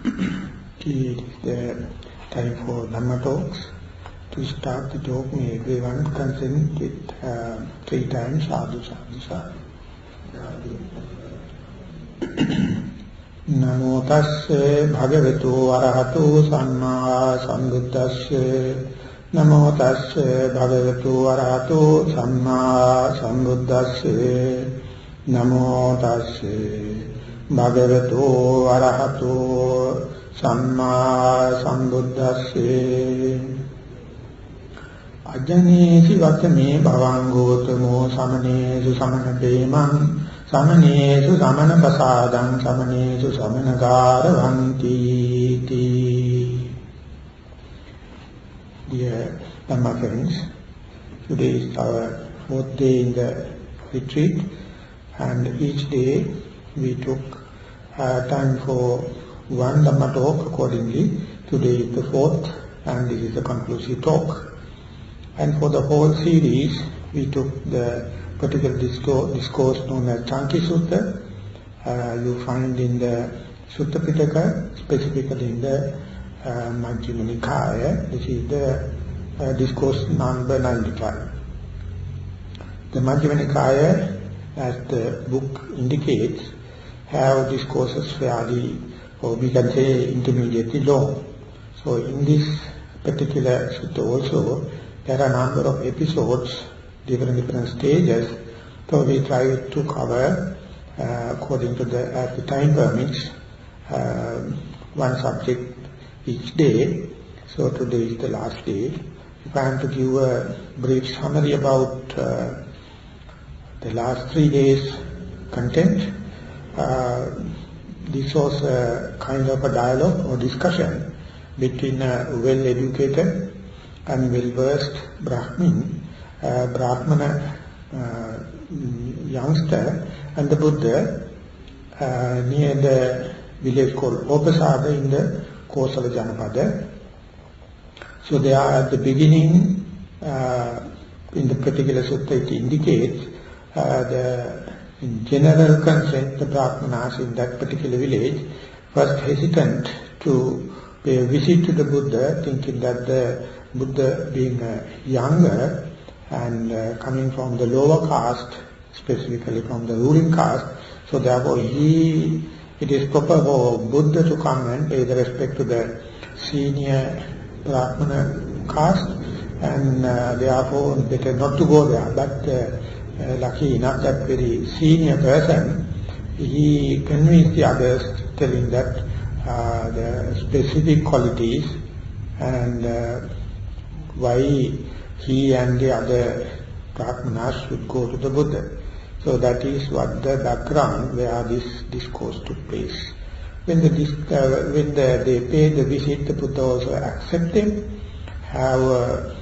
It is the time for Dhamma talks. To start the talk, may everyone consent with 3 times sadhu sadhu sadhu. Namo tasse bhagavato arahato samma sambuddhasse. Namo tasse bhagavato arahato samma sambuddhasse. Namo tasse bhagavato arahato samma sambuddhasse. Ajjanesu vatame bhavangotamo samanesu samanapemam samanesu samanapasadam samanesu samanagaravanti. Dear Dhamma friends, today is our 4th day in the retreat, and each day we took time for one Dhamma talk accordingly. Today is the 4th, and this is the conclusive talk. And for the whole series, we took the particular discourse known as Chanki Sutta. You find in the Sutta Pitaka, specifically in the Dhammajiva Nikaya. This is the discourse number 95. The Dhammajiva Nikaya, as the book indicates, have discourses fairly, or we can say intermediately long. So in this particular sutta also, there are a number of episodes, different stages, so we try to cover, according to as the time permits, one subject each day. So today is the last day. If I am to give a brief summary about the last 3 days' content, this was a kind of a dialogue or discussion between a well-educated and well-versed Brahmana youngster and the Buddha near the village called Opasada in the Kosala Janapada. So they are at the beginning, in the particular sutta it indicates the general consent, the Brahmanas in that particular village first hesitant to pay a visit to the Buddha, thinking that the Buddha being younger and coming from the lower caste, specifically from the ruling caste, so therefore it is proper for Buddha to come and pay the respect to the senior Brahmana caste, and therefore better not to go there. But lucky enough, that very senior person, he convinced the others, telling that the specific qualities and why he and the other Brahmanas should go to the Buddha. So that is what the background where this discourse took place. When they pay the visit, the Buddha also accepted, have a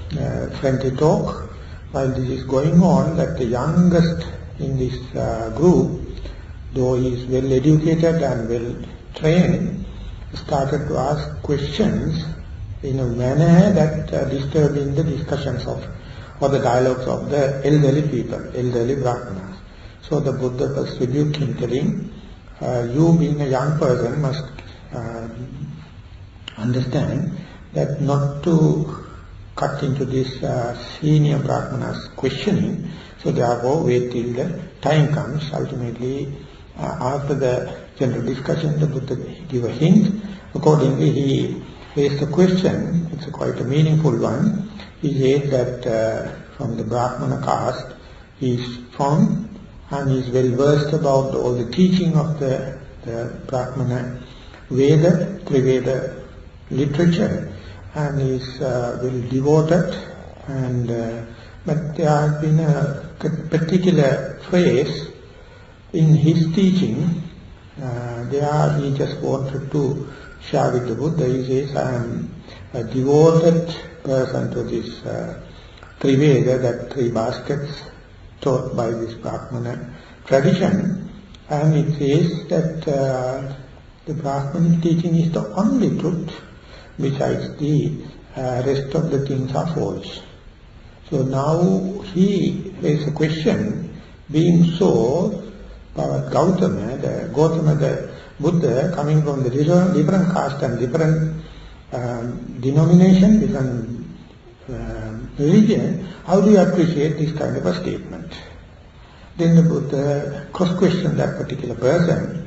friendly talk. While this is going on, that the youngest in this group, though he is well educated and well trained, started to ask questions in a manner that disturbing the discussions of or the dialogues of the elderly people, elderly Brahmanas. So the Buddha was rebuked him, telling, you being a young person must understand that not to cut into this senior Brahmanas questioning, so therefore wait till the time comes. Ultimately, after the general discussion, the Buddha gave a hint. Accordingly, he raised a question. It's quite a meaningful one. He said that from the Brahmana caste, he is from and he is well versed about all the teaching of the Brahmana Veda, Triveda literature, and he is well devoted. And but there has been a particular phrase in his teaching. There he just wanted to share with the Buddha. He says, I am a devoted person to this Triveda, that 3 baskets taught by this Brahmana tradition. And it says that the Brahmanic teaching is the only truth, besides the rest of the things are false. So now he raised a question, being so, Gautama, the Buddha, coming from the different caste and different denomination, different religion, how do you appreciate this kind of a statement? Then the Buddha cross-questioned that particular person.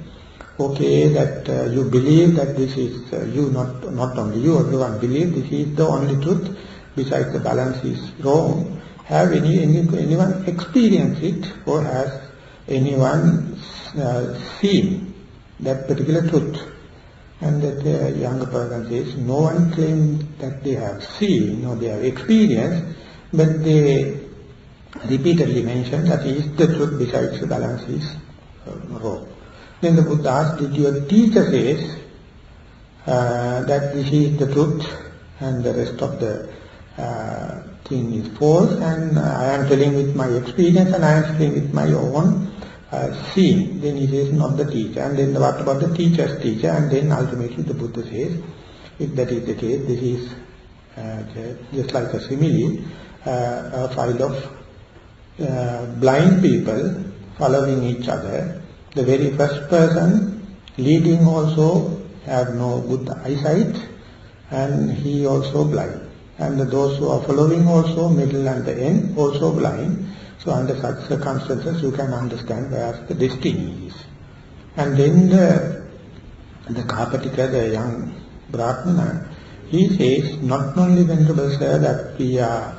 Okay, that you believe that this is you, not only you, everyone believe this is the only truth, besides the balance is wrong. Have anyone experienced it, or has anyone seen that particular truth? And that younger person says, no one claims that they have seen or they have experienced, but they repeatedly mention that is the truth, besides the balance is wrong. Then the Buddha asked, did your teacher say that this is the truth and the rest of the thing is false, and I am telling with my experience and I am telling with my own seeing? Then he says, not the teacher. And then what about the teacher's teacher? And then ultimately the Buddha says, if that is the case, this is just like a simile, a file of blind people following each other. The very first person leading also have no good eyesight, and he also blind. And those who are following also, middle and the end, also blind. So under such circumstances you can understand where the destiny is. And then the Kapatika, the young Brahmana, he says, not only Venerable Sir that we are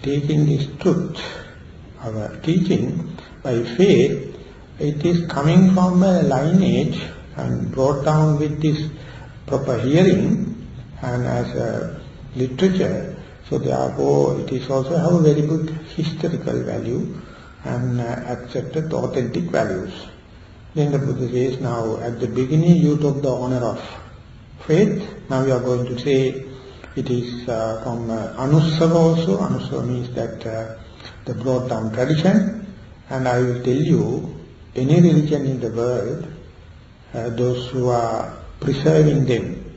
taking this truth, our teaching, by faith, it is coming from a lineage and brought down with this proper hearing and as a literature. So therefore it is also have a very good historical value and accepted authentic values. Then the Buddha says, now at the beginning you took the honor of faith. Now you are going to say it is from Anussava also. Anussava means that the brought down tradition. And I will tell you, any religion in the world, those who are preserving them,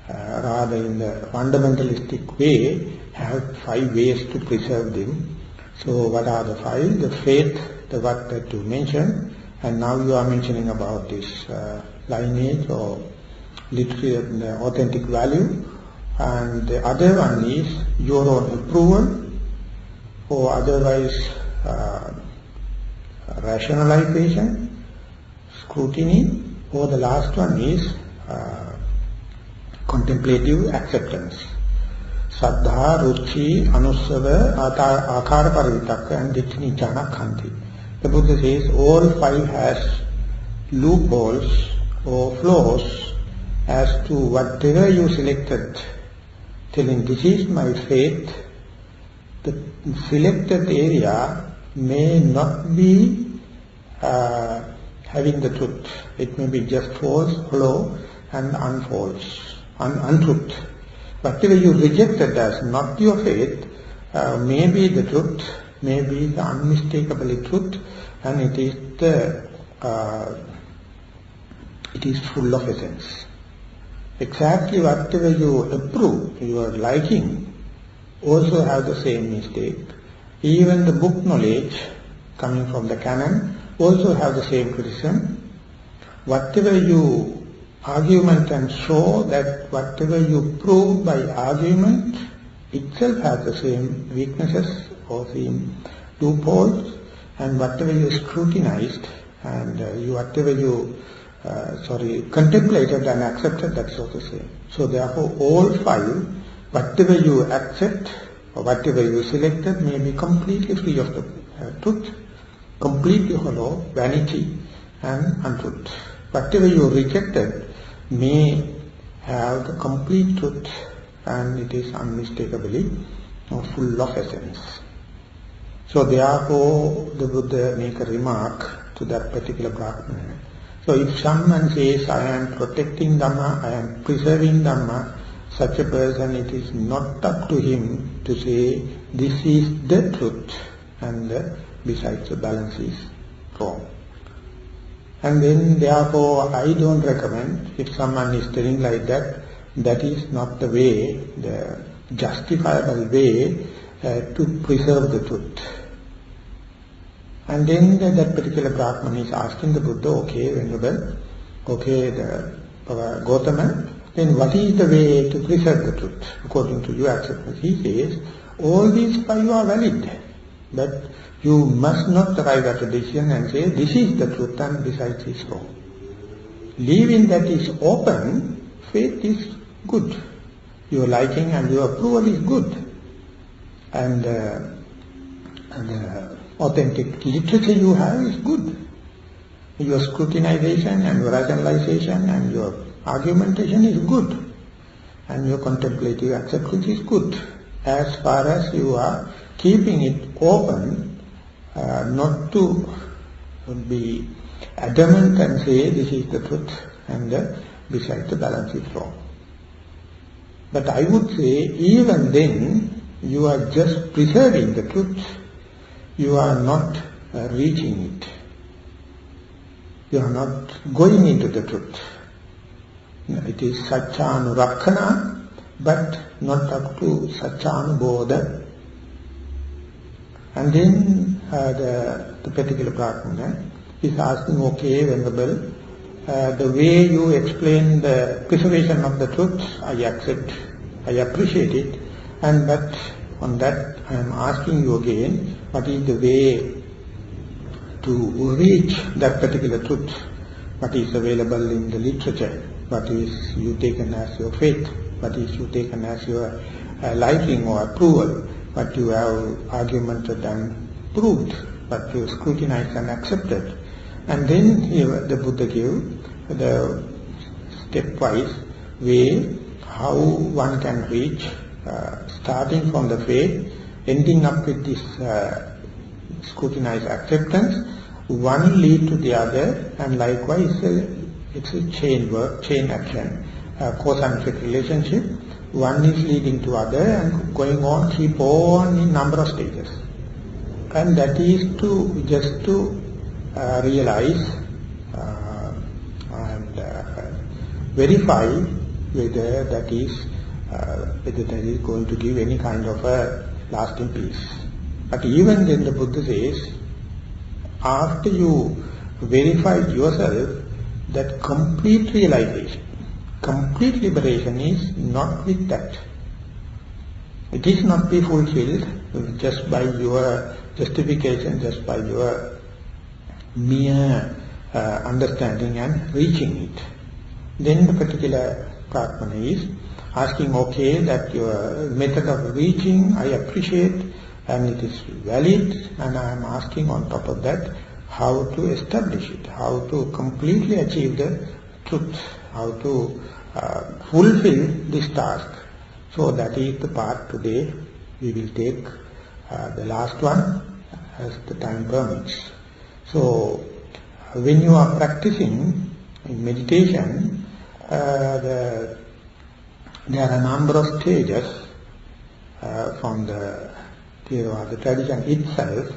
rather in the fundamentalistic way, have 5 ways to preserve them. So what are the 5? The faith, the what that you mentioned, and now you are mentioning about this lineage or literary authentic value, and the other one is your own approval, or otherwise rationalization, scrutiny, or the last one is contemplative acceptance. Saddha, Ruchi, Anussava, Akara Parivitakka and Ditthini Jhana Khanti. The Buddha says all 5 has loopholes or flaws as to whatever you selected, telling this is my faith. The selected area may not be having the truth. It may be just false, hollow and untruth. Whatever you rejected as not your faith may be the truth, may be the unmistakably truth, and it is full of essence. Exactly whatever you approve, you are liking, also have the same mistake. Even the book knowledge coming from the canon also have the same criticism. Whatever you argument and show, that whatever you prove by argument itself has the same weaknesses or same loopholes, and whatever you scrutinized and whatever you contemplated and accepted, that's also the same. So therefore all 5, whatever you accept or whatever you selected may be completely free of the truth, completely hollow, vanity and untruth. Whatever you rejected may have the complete truth, and it is unmistakably full of essence. So therefore the Buddha make a remark to that particular Brahmana. So if someone says, I am protecting Dhamma, I am preserving Dhamma, such a person, it is not up to him to say, this is the truth, and besides the balance is wrong. And then therefore I don't recommend, if someone is telling like that, that is not the way, the justifiable way to preserve the truth. And then that particular Brahman is asking the Buddha, okay, Venerable, okay, the Gautama, then what is the way to preserve the truth according to your acceptance? He says, all these five are valid, but you must not arrive at a decision and say, this is the truth and besides is wrong. Leaving that is open, faith is good. Your liking and your approval is good. And authentic literature you have is good. Your scrutinization and your rationalization and your argumentation is good. And your contemplative acceptance is good. As far as you are keeping it open, not to be adamant and say this is the truth and besides the balance is wrong. But I would say even then you are just preserving the truth. You are not reaching it. You are not going into the truth. It is Satchānurakkhana, but not up to Satchānubodha. And then the particular Brahmana is asking, okay, Venerable, the way you explain the preservation of the truth, I accept, I appreciate it, but on that I am asking you again, what is the way to reach that particular truth? What is available in the literature? What is you taken as your faith? What is you taken as your liking or approval? What you have argumented and proved? What you scrutinized and accepted? And then here the Buddha gave the stepwise way how one can reach, starting from the faith, ending up with this scrutinized acceptance, one lead to the other, and likewise it's a chain work, chain action, cause and effect relationship. One is leading to other and going on, keep on in number of stages. And that is to just to realize and verify whether that is going to give any kind of a lasting peace. But even then the Buddha says, after you verified yourself, that complete realization, complete liberation is not with that. It is not be fulfilled just by your justification, just by your mere understanding and reaching it. Then the particular Brahmana is asking, okay, that your method of reaching I appreciate and it is valid, and I am asking on top of that how to establish it, how to completely achieve the truth, how to fulfill this task. So that is the part today we will take the last one as the time permits. So when you are practicing in meditation, there are a number of stages from the Thero, the tradition itself.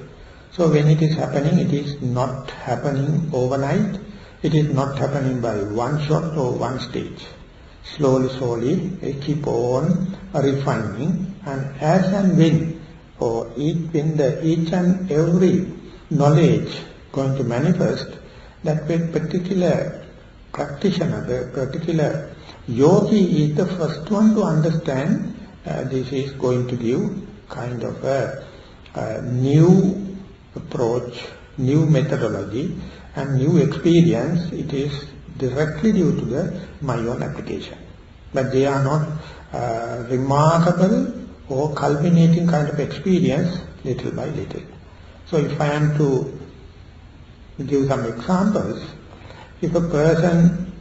So when it is happening, it is not happening overnight. It is not happening by one shot or one stage. Slowly, slowly, keep on refining, and as and when, each and every knowledge going to manifest, that particular practitioner, the particular yogi is the first one to understand this is going to give kind of a new approach, new methodology and new experience. It is directly due to my own application. But they are not remarkable or culminating kind of experience little by little. So if I am to give some examples, if a person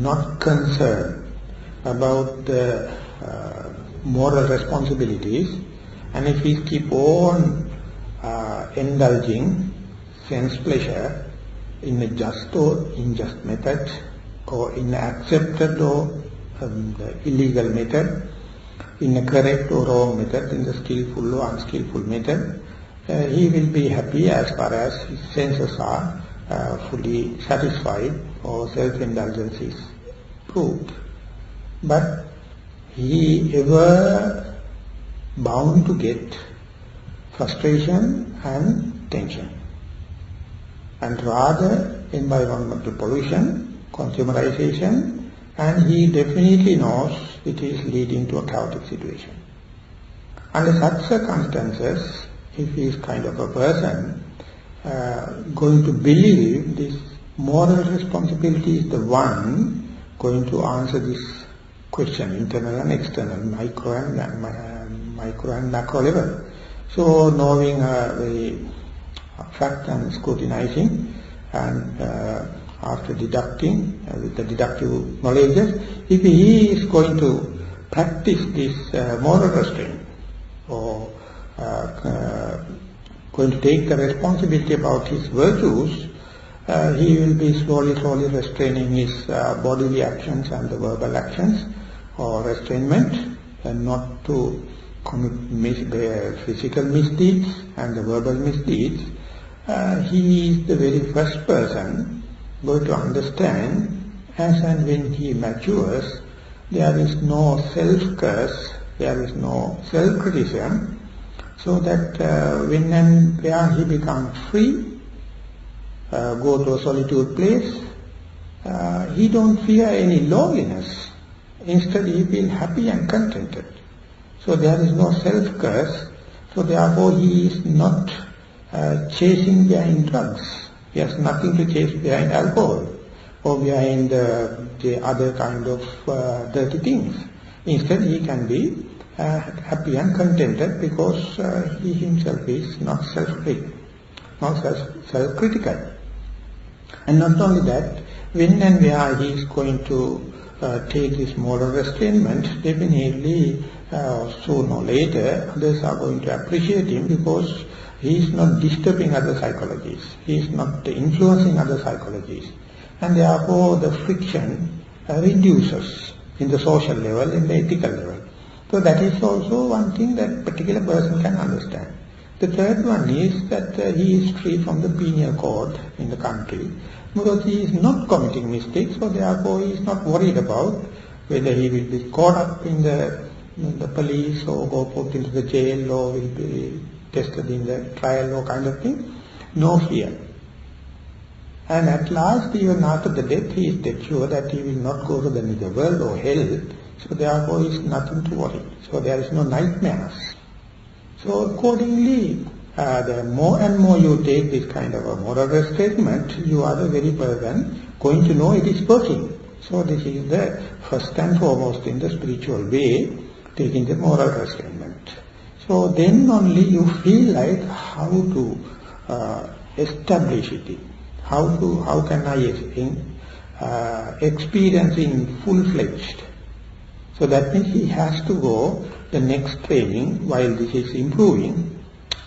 not concerned about the moral responsibilities, and if he keep on indulging sense pleasure in a just or unjust method, or in accepted or illegal method, in a correct or wrong method, in the skillful or unskillful method, he will be happy as far as his senses are fully satisfied or self-indulgence is proved. But he ever bound to get frustration and tension. And rather environmental pollution, consumerization, and he definitely knows it is leading to a chaotic situation. Under such circumstances, if he is kind of a person going to believe this moral responsibility is the one going to answer this question, internal and external, micro and macro level. So knowing very fact and scrutinizing, and after deducting with the deductive knowledge, if he is going to practice this moral restraint, or going to take the responsibility about his virtues, he will be slowly restraining his bodily actions and the verbal actions, or restrainment, and not to commit physical misdeeds and the verbal misdeeds. He is the very first person going to understand, as and when he matures, there is no self-curse, there is no self-criticism, so that when and where he becomes free, go to a solitude place, he don't fear any loneliness. Instead he feels happy and contented. So there is no self-curse, so therefore he is not chasing behind drugs. He has nothing to chase behind alcohol or behind the other kind of dirty things. Instead he can be happy and contented, because he himself is not self-critical. And not only that, when and where he is going to take this moral restrainment, definitely sooner or later others are going to appreciate him, because he is not disturbing other psychologies, he is not influencing other psychologies, and therefore the friction reduces in the social level, in the ethical level. So that is also one thing that particular person can understand. The third one is that he is free from the penal code in the country, because he is not committing mistakes, so therefore he is not worried about whether he will be caught up in the police or go put into the jail or will be tested in the trial or kind of thing. No fear. And at last, even after the death, he is dead sure that he will not go to the netherworld or hell, so therefore he is nothing to worry. So there is no nightmares. So accordingly, the more and more you take this kind of a moral restraint, you are the very person going to know it is working. So this is the first and foremost in the spiritual way, taking the moral restraint. So then only you feel like how to establish it. How can I experience in full-fledged? So that means he has to go the next training while this is improving,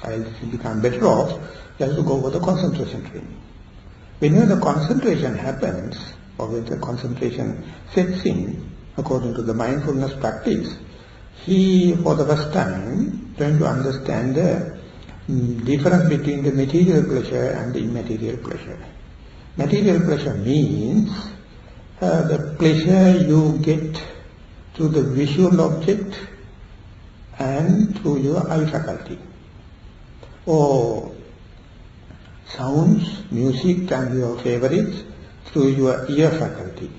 while this will become better off, he has to go for the concentration training. Whenever the concentration happens, or when the concentration sets in, according to the mindfulness practice, he for the first time trying to understand the difference between the material pleasure and the immaterial pleasure. Material pleasure means the pleasure you get through the visual object and through your eye faculty, or sounds, music and your favorites through your ear faculty,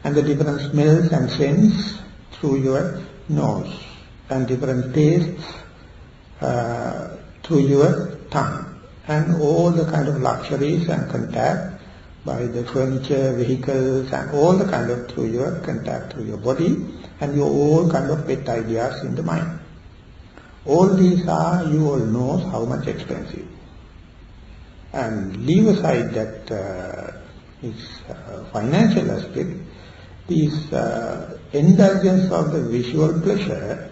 and the different smells and scents through your nose, and different tastes through your tongue, and all the kind of luxuries and contact by the furniture, vehicles, and all the kind of through your contact through your body, and your all kind of pet ideas in the mind. All these are, you all know how much expensive. And leave aside that financial aspect, this indulgence of the visual pleasure,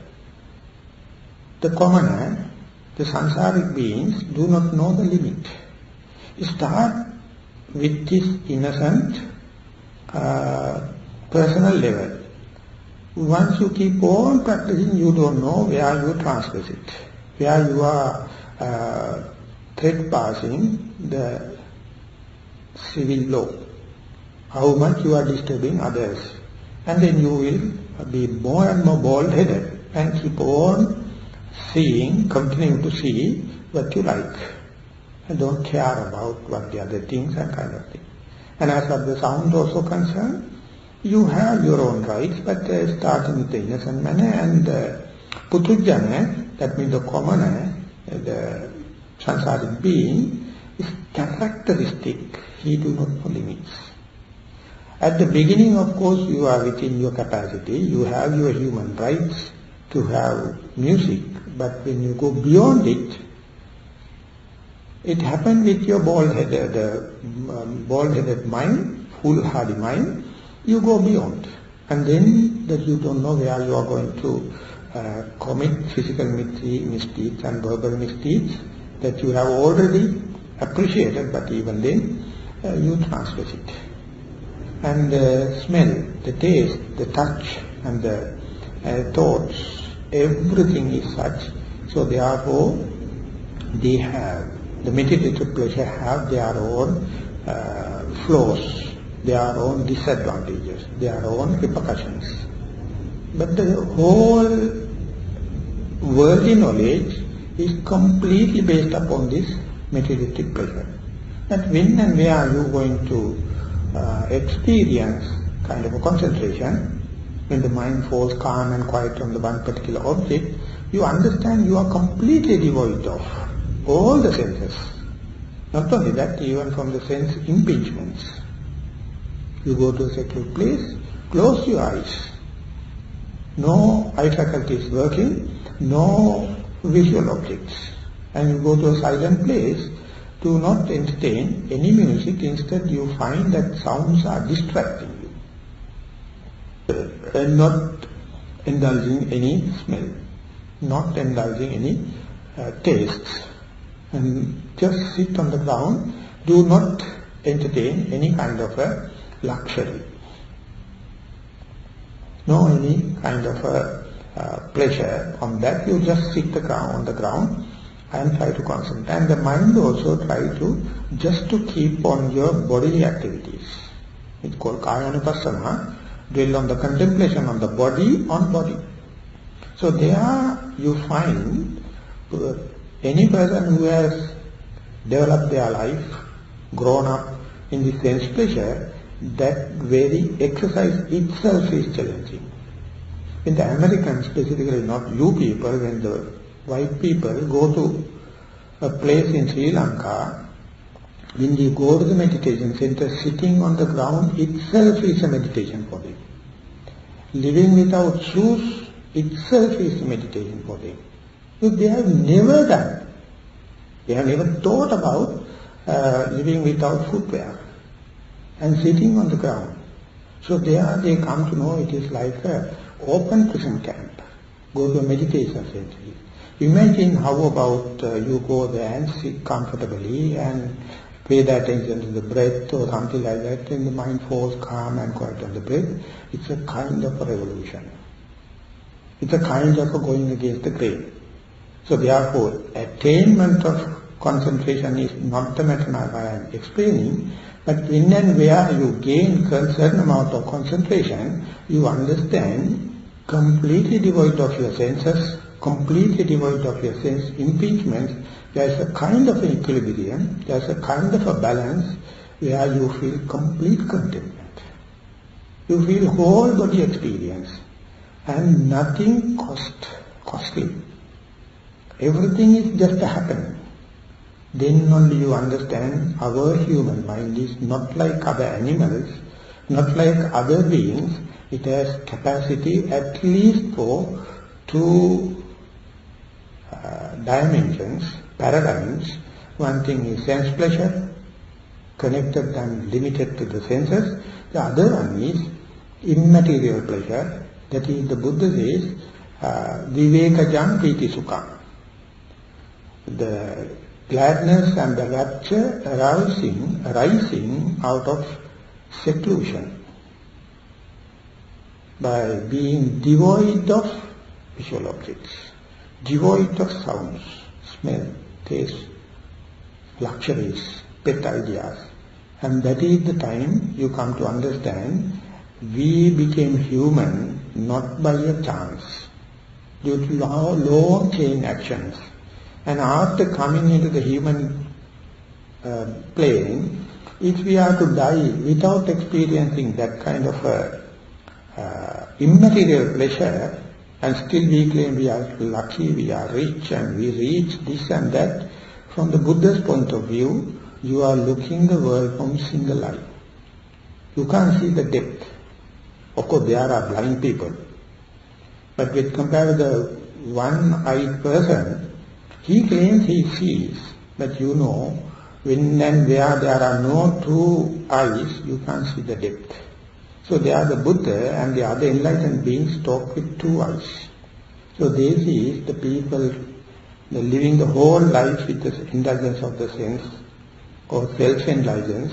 the commoner, the samsaric beings do not know the limit. Start with this innocent personal level. Once you keep on practicing, you don't know where you transgress it, where you are trespassing the civil law, how much you are disturbing others. And then you will be more and more bald-headed and keep on seeing, continuing to see what you like, and don't care about what the other things and kind of thing. And as far as the sound also concerned, you have your own rights, but starting with the innocent manner, and Putujjana, that means the commoner, the samsaric being, is characteristic. He do not know limits. At the beginning, of course, you are within your capacity. You have your human rights to have music, but when you go beyond it, it happened with your bald-headed mind, foolhardy mind. You go beyond, and then that you don't know where you are going to commit physical misdeeds and verbal misdeeds that you have already appreciated, but even then you transgress it. And the smell, the taste, the touch, and the thoughts, everything is such. So therefore, they have, the materialistic pleasure have their own flaws, their own disadvantages, their own repercussions. But the whole worldly knowledge is completely based upon this materialistic pleasure. That when and where are you going to experience kind of a concentration, when the mind falls calm and quiet on the one particular object, you understand you are completely devoid of all the senses. Not only that, even from the sense impingements. You go to a secluded place, close your eyes. No eye faculty is working, no visual objects. And you go to a silent place, do not entertain any music, instead you find that sounds are distracting you. And not indulging any smell, not indulging any tastes. And just sit on the ground, do not entertain any kind of a luxury. No any kind of a pleasure on that. You just sit on the ground and try to concentrate. And the mind also try to just to keep on your bodily activities. It's called Kayanupassana. Dwell on the contemplation on the body on body. So there you find any person who has developed their life, grown up in the sense pleasure, that very exercise itself is challenging. When the Americans, specifically not you people, when the white people go to a place in Sri Lanka, when they go to the meditation center, sitting on the ground itself is a meditation for them. Living without shoes itself is a meditation for them. So they have never done, they have never thought about living without footwear and sitting on the ground. So there they come to know it is like an open prison camp. Go to a meditation center. Imagine how about you go there and sit comfortably and pay the attention to the breath or something like that, and the mind falls calm and quiet on the breath. It's a kind of a revolution. It's a kind of a going against the grain. So therefore, attainment of concentration is not the matter I am explaining, but when and where you gain a certain amount of concentration, you understand completely devoid of your senses, completely devoid of your sense impingements, there is a kind of an equilibrium, there is a kind of a balance where you feel complete contentment. You feel whole body experience and nothing costly. Everything is just a happening. Then only you understand our human mind is not like other animals, not like other beings. It has capacity at least for two dimensions, paradigms. One thing is sense pleasure, connected and limited to the senses. The other one is immaterial pleasure. That is, the Buddha says, vivekajam piti sukha. The gladness and the rapture arising out of seclusion, by being devoid of visual objects, devoid of sounds, smell, taste, luxuries, pet ideas. And that is the time you come to understand we became human not by a chance, due to long chain actions. And after coming into the human plane, if we are to die without experiencing that kind of immaterial pleasure, and still we claim we are lucky, we are rich, and we reach this and that, from the Buddha's point of view, you are looking the world from single eye. You can't see the depth. Of course, there are blind people. But with compared to the one-eyed person, he claims he sees. But you know, when and where there are no two eyes, you can't see the depth. So there the Buddha and the other enlightened beings talk with two eyes. So they see the people living the whole life with the indulgence of the sense or self-indulgence.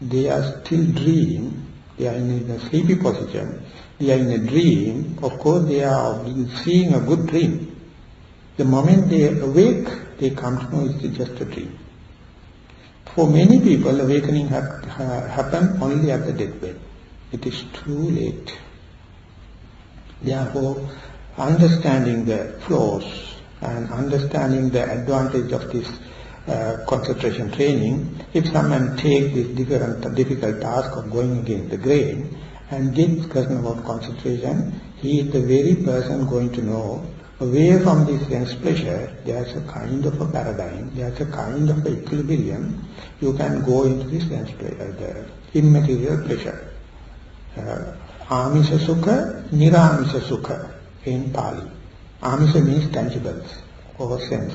They are still dreaming. They are in a sleepy position. They are in a dream. Of course, they are seeing a good dream. The moment they awake, they come to know it's just a dream. For many people, awakening happens only at the deathbed. It is too late. Therefore, understanding the flaws and understanding the advantage of this concentration training, if someone takes this difficult task of going against the grain and gets question about concentration, he is the very person going to know, away from this sense pleasure, there is a kind of a paradigm, there is a kind of equilibrium. You can go into this sense pleasure, the immaterial pleasure. Amisha sukha, niramisha sukha in Pali. Amisha means tangibles or sense.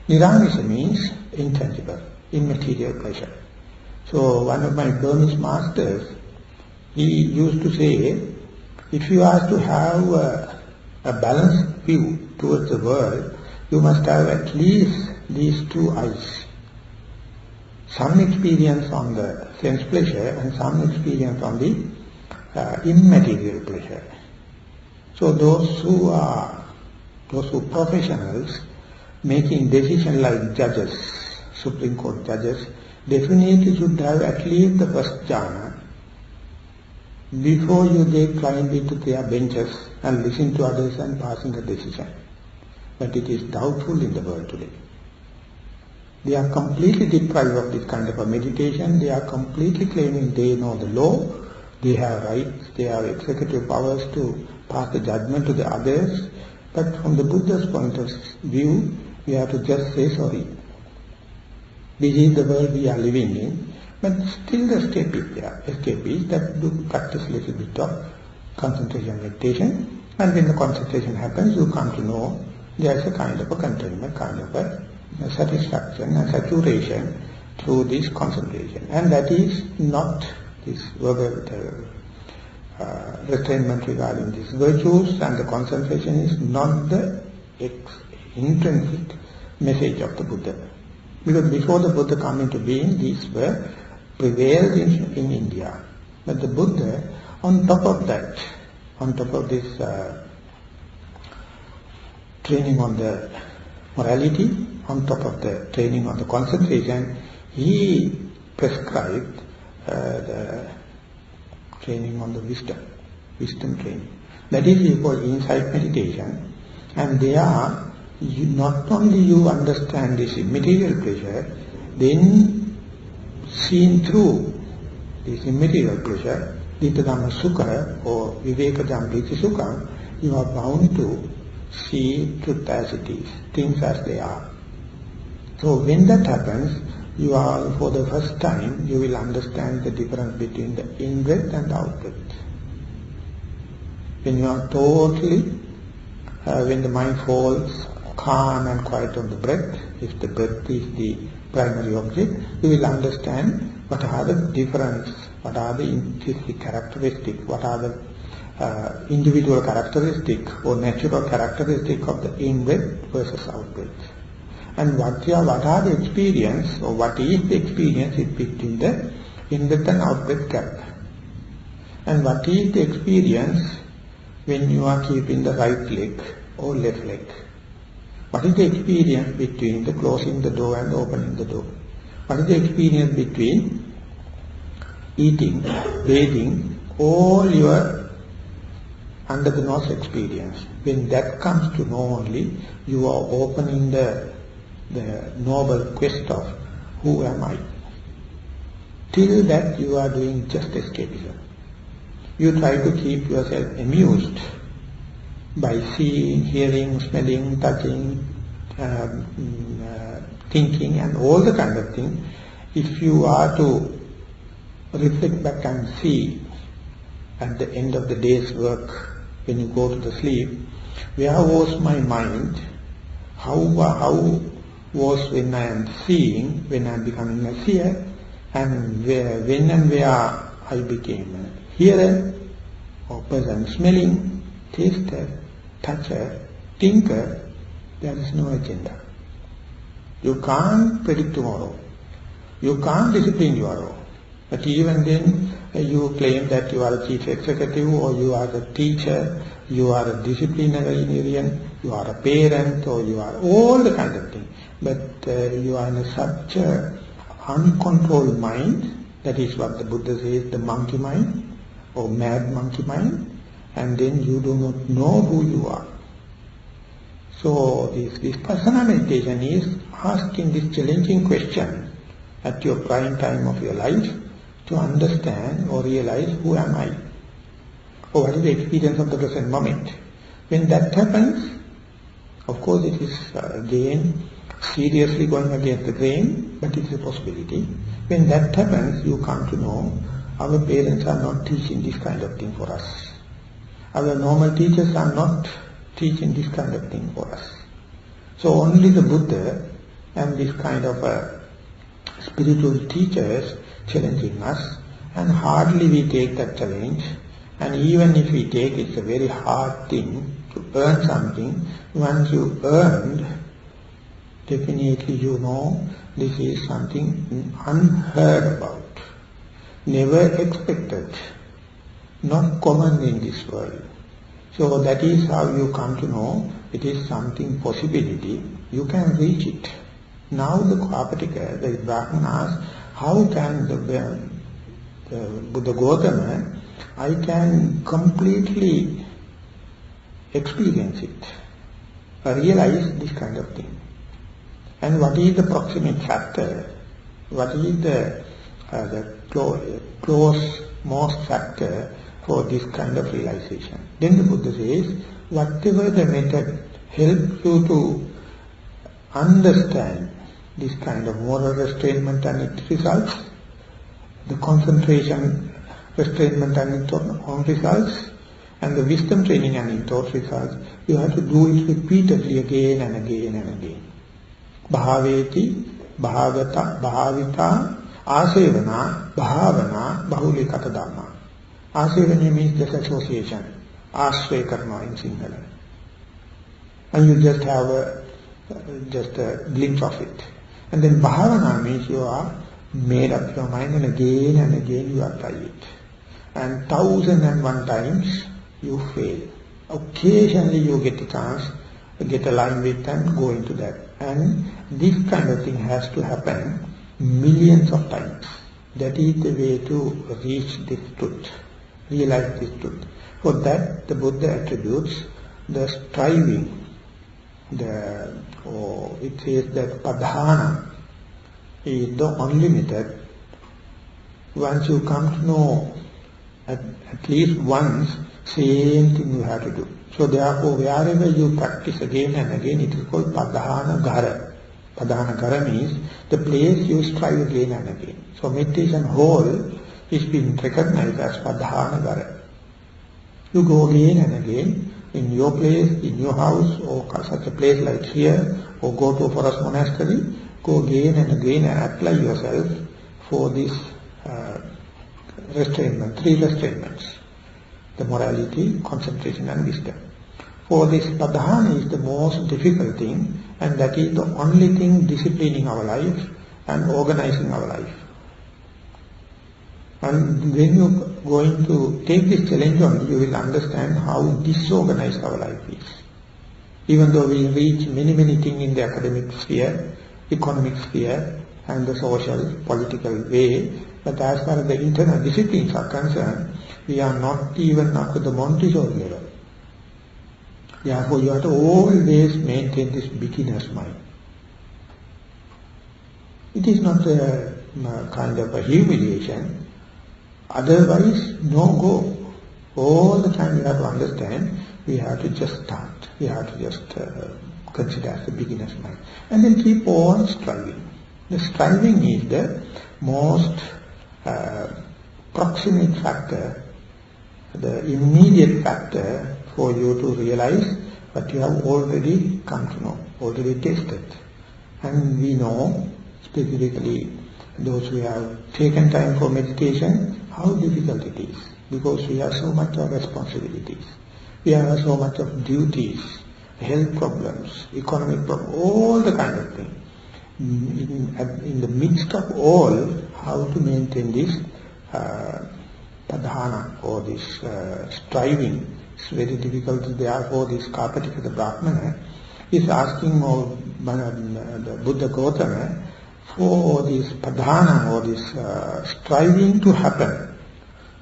Niramisha means intangible, immaterial pleasure. So one of my Burmese masters, he used to say, if you are to have a balanced view towards the world, you must have at least these two eyes. Some experience on the sense pleasure and some experience on the immaterial pleasure. So those who professionals making decisions like judges, Supreme Court judges, definitely should have at least the first jhana before they climb into their benches and listen to others and passing a decision. But it is doubtful in the world today. They are completely deprived of this kind of a meditation. They are completely claiming they know the law, they have rights, they have executive powers to pass the judgment to the others. But from the Buddha's point of view, we have to just say sorry. This is the world we are living in. But still the escape is there. Escape is that do practice a little bit of concentration meditation. And when the concentration happens, you come to know there is a kind of a containment, kind of a satisfaction and saturation through this concentration. And that is not this verbal restrainment regarding these virtues, and the concentration is not the intrinsic message of the Buddha. Because before the Buddha come into being, these were prevailed in India. But the Buddha, on top of that, on top of this training on the morality, on top of the training on the concentration, he prescribed the training on the wisdom training. That is equal insight meditation. And there, not only you understand this immaterial pleasure, then seen through this immaterial pleasure, Ditta Dhamma Sukha or Viveka Jambriti Sukha, you are bound to see truth as it is, things as they are. So when that happens, you are, for the first time, you will understand the difference between the in-breath and the out-breath. When you are totally, when the mind falls calm and quiet on the breath, if the breath is the primary object, you will understand what are the difference, what are the intrinsic characteristics, what are the individual characteristic or natural characteristic of the in-breath versus out-breath. And what are the experience, or what is the experience between the in-breath and out-breath gap. And what is the experience when you are keeping the right leg or left leg. What is the experience between the closing the door and opening the door? What is the experience between eating, bathing, all your under the nose experience? When that comes to know only, you are opening the noble quest of who am I? Till that you are doing just escapism. You try to keep yourself amused by seeing, hearing, smelling, touching, thinking and all the kind of thing. If you are to reflect back and see at the end of the day's work, when you go to the sleep, where was my mind? How was when I am seeing, when I am becoming a seer, and when and where I became a hearer, or person smelling, taster, toucher, thinker. There is no agenda. You can't predict tomorrow. You can't discipline tomorrow. But even then, you claim that you are a chief executive, or you are a teacher, you are a disciplinarian, you are a parent, or you are all the kind of thing. But you are in such a uncontrolled mind. That is what the Buddha says, the monkey mind, or mad monkey mind. And then you do not know who you are. So this personal meditation is asking this challenging question at your prime time of your life, to understand or realize, who am I? Or what is the experience of the present moment? When that happens, of course it is again seriously going against the grain, but it is a possibility. When that happens, you come to know our parents are not teaching this kind of thing for us. Our normal teachers are not teaching this kind of thing for us. So only the Buddha and this kind of spiritual teachers challenging us, and hardly we take that challenge. And even if we take, it's a very hard thing to earn something. Once you earned, definitely you know this is something unheard about, never expected, not common in this world. So that is how you come to know it is something possibility, you can reach it. Now the Kapatика, the Brahman asks, how can the Buddha Gautama, I can completely experience it, realize this kind of thing. And what is the proximate factor? What is the close most factor for this kind of realization? Then the Buddha says, whatever the method helps you to understand this kind of moral restrainment and its results, the concentration restrainment and its own results, and the wisdom training and its own results, you have to do it repeatedly again and again and again. Bhaveti, bhavata, bhavita, asevana, bhavana, bahulikata dhamma. Asevana means just association, asve karma in Sinhala. And you just have just a glimpse of it. And then bhavana means you are made up your mind, and again you apply it. And 1001 times you fail. Occasionally you get a chance, get a line with and go into that. And this kind of thing has to happen millions of times. That is the way to reach this truth, realize this truth. For that the Buddha attributes the striving, it says that padhana is the unlimited. Once you come to know at least once, same thing you have to do. So therefore, wherever you practice again and again, it is called padhana gara. Padhana gara means the place you strive again and again. So meditation whole is being recognized as padhana gara. You go again and again in your place, in your house, or such a place like here, or go to a forest monastery, go again and again and apply yourself for this restrainment, 3 restrainments, the morality, concentration and wisdom. For this padhana is the most difficult thing, and that is the only thing disciplining our life and organizing our life. And when you are going to take this challenge on, you will understand how disorganized our life is. Even though we reach many things in the academic sphere, economic sphere, and the social, political way, but as far as the internal disciplines are concerned, we are not even up to the Montessori level. Therefore, you have to always maintain this beginner's mind. It is not kind of a humiliation. Otherwise, no go. All the time we have to understand, we have to just start. We have to just consider as a beginner's mind. And then keep on striving. The striving is the most proximate factor, the immediate factor for you to realize what you have already come to know, already tasted. And we know, specifically those who have taken time for meditation, how difficult it is. Because we have so much of responsibilities. We have so much of duties, health problems, economic problems, all the kind of things. In the midst of all, how to maintain this padhana or this striving. It's very difficult. Therefore, this Kapatika Brahmana is asking the Buddha Gautama for this padhana or this striving to happen.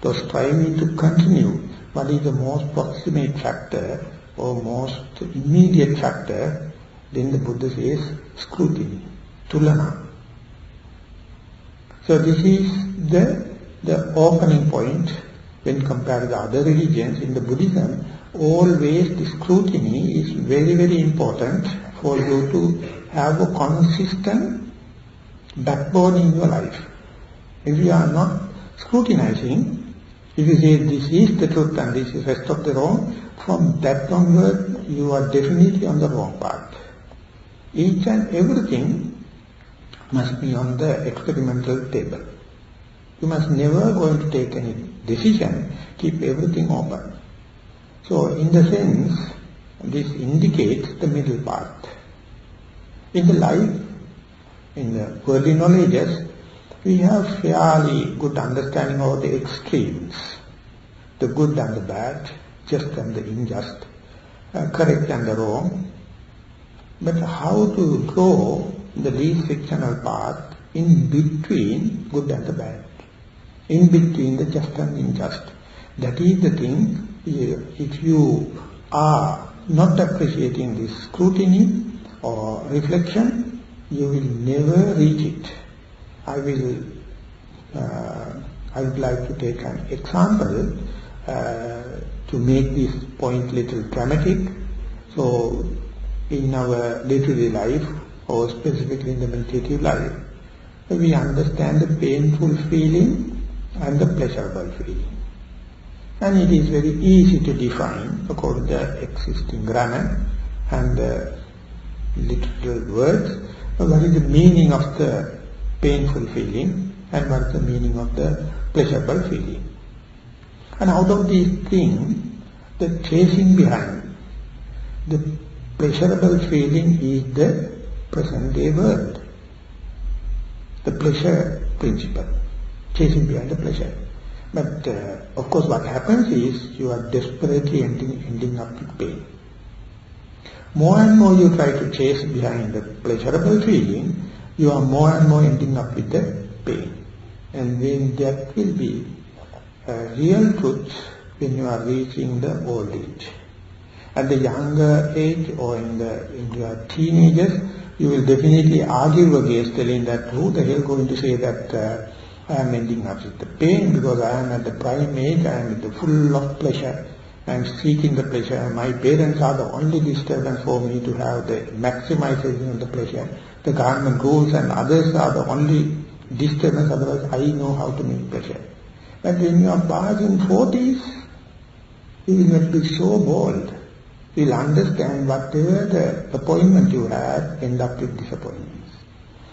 So striving to continue. What is the most proximate factor or most immediate factor? Then the Buddha says scrutiny, tulana. So this is the opening point when compared to the other religions. In the Buddhism, always the scrutiny is very, very important for you to have a consistent backbone in your life. If you are not scrutinizing, if you say this is the truth and this is the rest of the wrong, from that onward you are definitely on the wrong path. Each and everything must be on the experimental table. You must never going to take any decision, keep everything open. So in the sense, this indicates the middle path. In the life, in the worldly knowledges, we have fairly good understanding of the extremes, the good and the bad, just and the unjust, correct and the wrong. But how to go the least frictional path in between good and the bad, in between the just and unjust. That is the thing. If you are not appreciating this scrutiny or reflection, you will never reach it. I would like to take an example to make this point little dramatic. So in our day-to-day life, or specifically in the meditative life, we understand the painful feeling and the pleasurable feeling. And it is very easy to define according to the existing grammar and the literal words, what is the meaning of the painful feeling and what is the meaning of the pleasurable feeling. And out of these things, the chasing behind the pleasurable feeling is the present day world, the pleasure principle, chasing behind the pleasure. But of course what happens is you are desperately ending up with pain. More and more you try to chase behind the pleasurable feeling, you are more and more ending up with the pain. And then that will be real truth when you are reaching the old age. At the younger age or in your teenagers, you will definitely argue against telling that who the hell going to say that I am ending up with the pain because I am at the prime age, I am full of pleasure, I am seeking the pleasure, my parents are the only disturbance for me to have the maximization of the pleasure, the government rules and others are the only disturbance, otherwise I know how to make pleasure. But when you are passing 40s, you will not be so bold. You will understand whatever the appointment you had, end up with disappointments.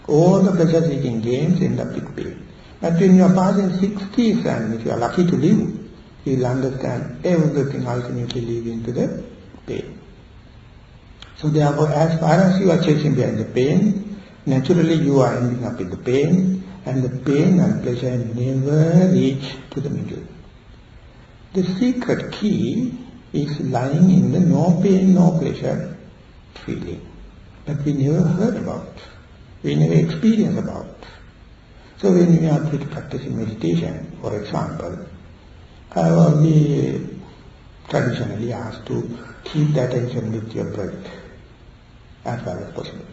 All the pleasure-seeking games end up with pain. But when you are passing 60s and if you are lucky to live, you will understand everything ultimately leading to the pain. So therefore, as far as you are chasing behind the pain, naturally you are ending up with the pain, and the pain and pleasure never reach to the middle. The secret key is lying in the no pain, no pleasure feeling that we never heard about, we never experienced about. So when we are practicing meditation, for example, I will be traditionally asked to keep the attention with your breath as far as possible.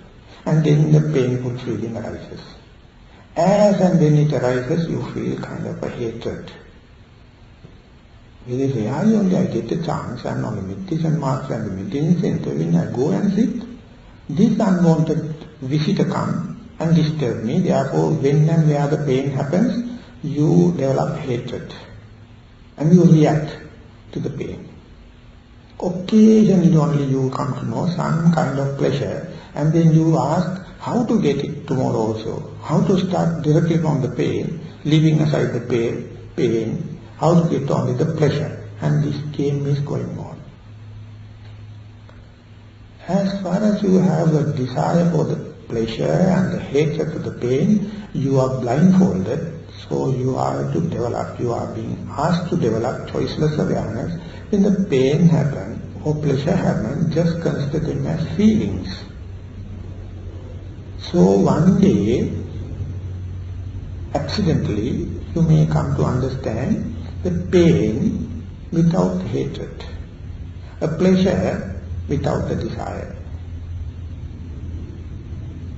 And then the painful feeling arises. As and when it arises, you feel kind of a hatred. Very rarely only I get a chance, and on the meditation marks and the meditation center, when I go and sit, this unwanted visitor comes and disturb me. Therefore, when and where the pain happens, you develop hatred and you react to the pain. Occasionally only you come to know some kind of pleasure, and then you ask how to get it tomorrow also, how to start directly from the pain, leaving aside the pain, how to get only the pleasure, and this game is going on. As far as you have a desire for the pleasure and the hatred for the pain, you are blindfolded, so you are to develop, you are being asked to develop choiceless awareness. When the pain happens or pleasure happens, just consider them as feelings. So one day, accidentally, you may come to understand the pain without hatred, a pleasure without the desire.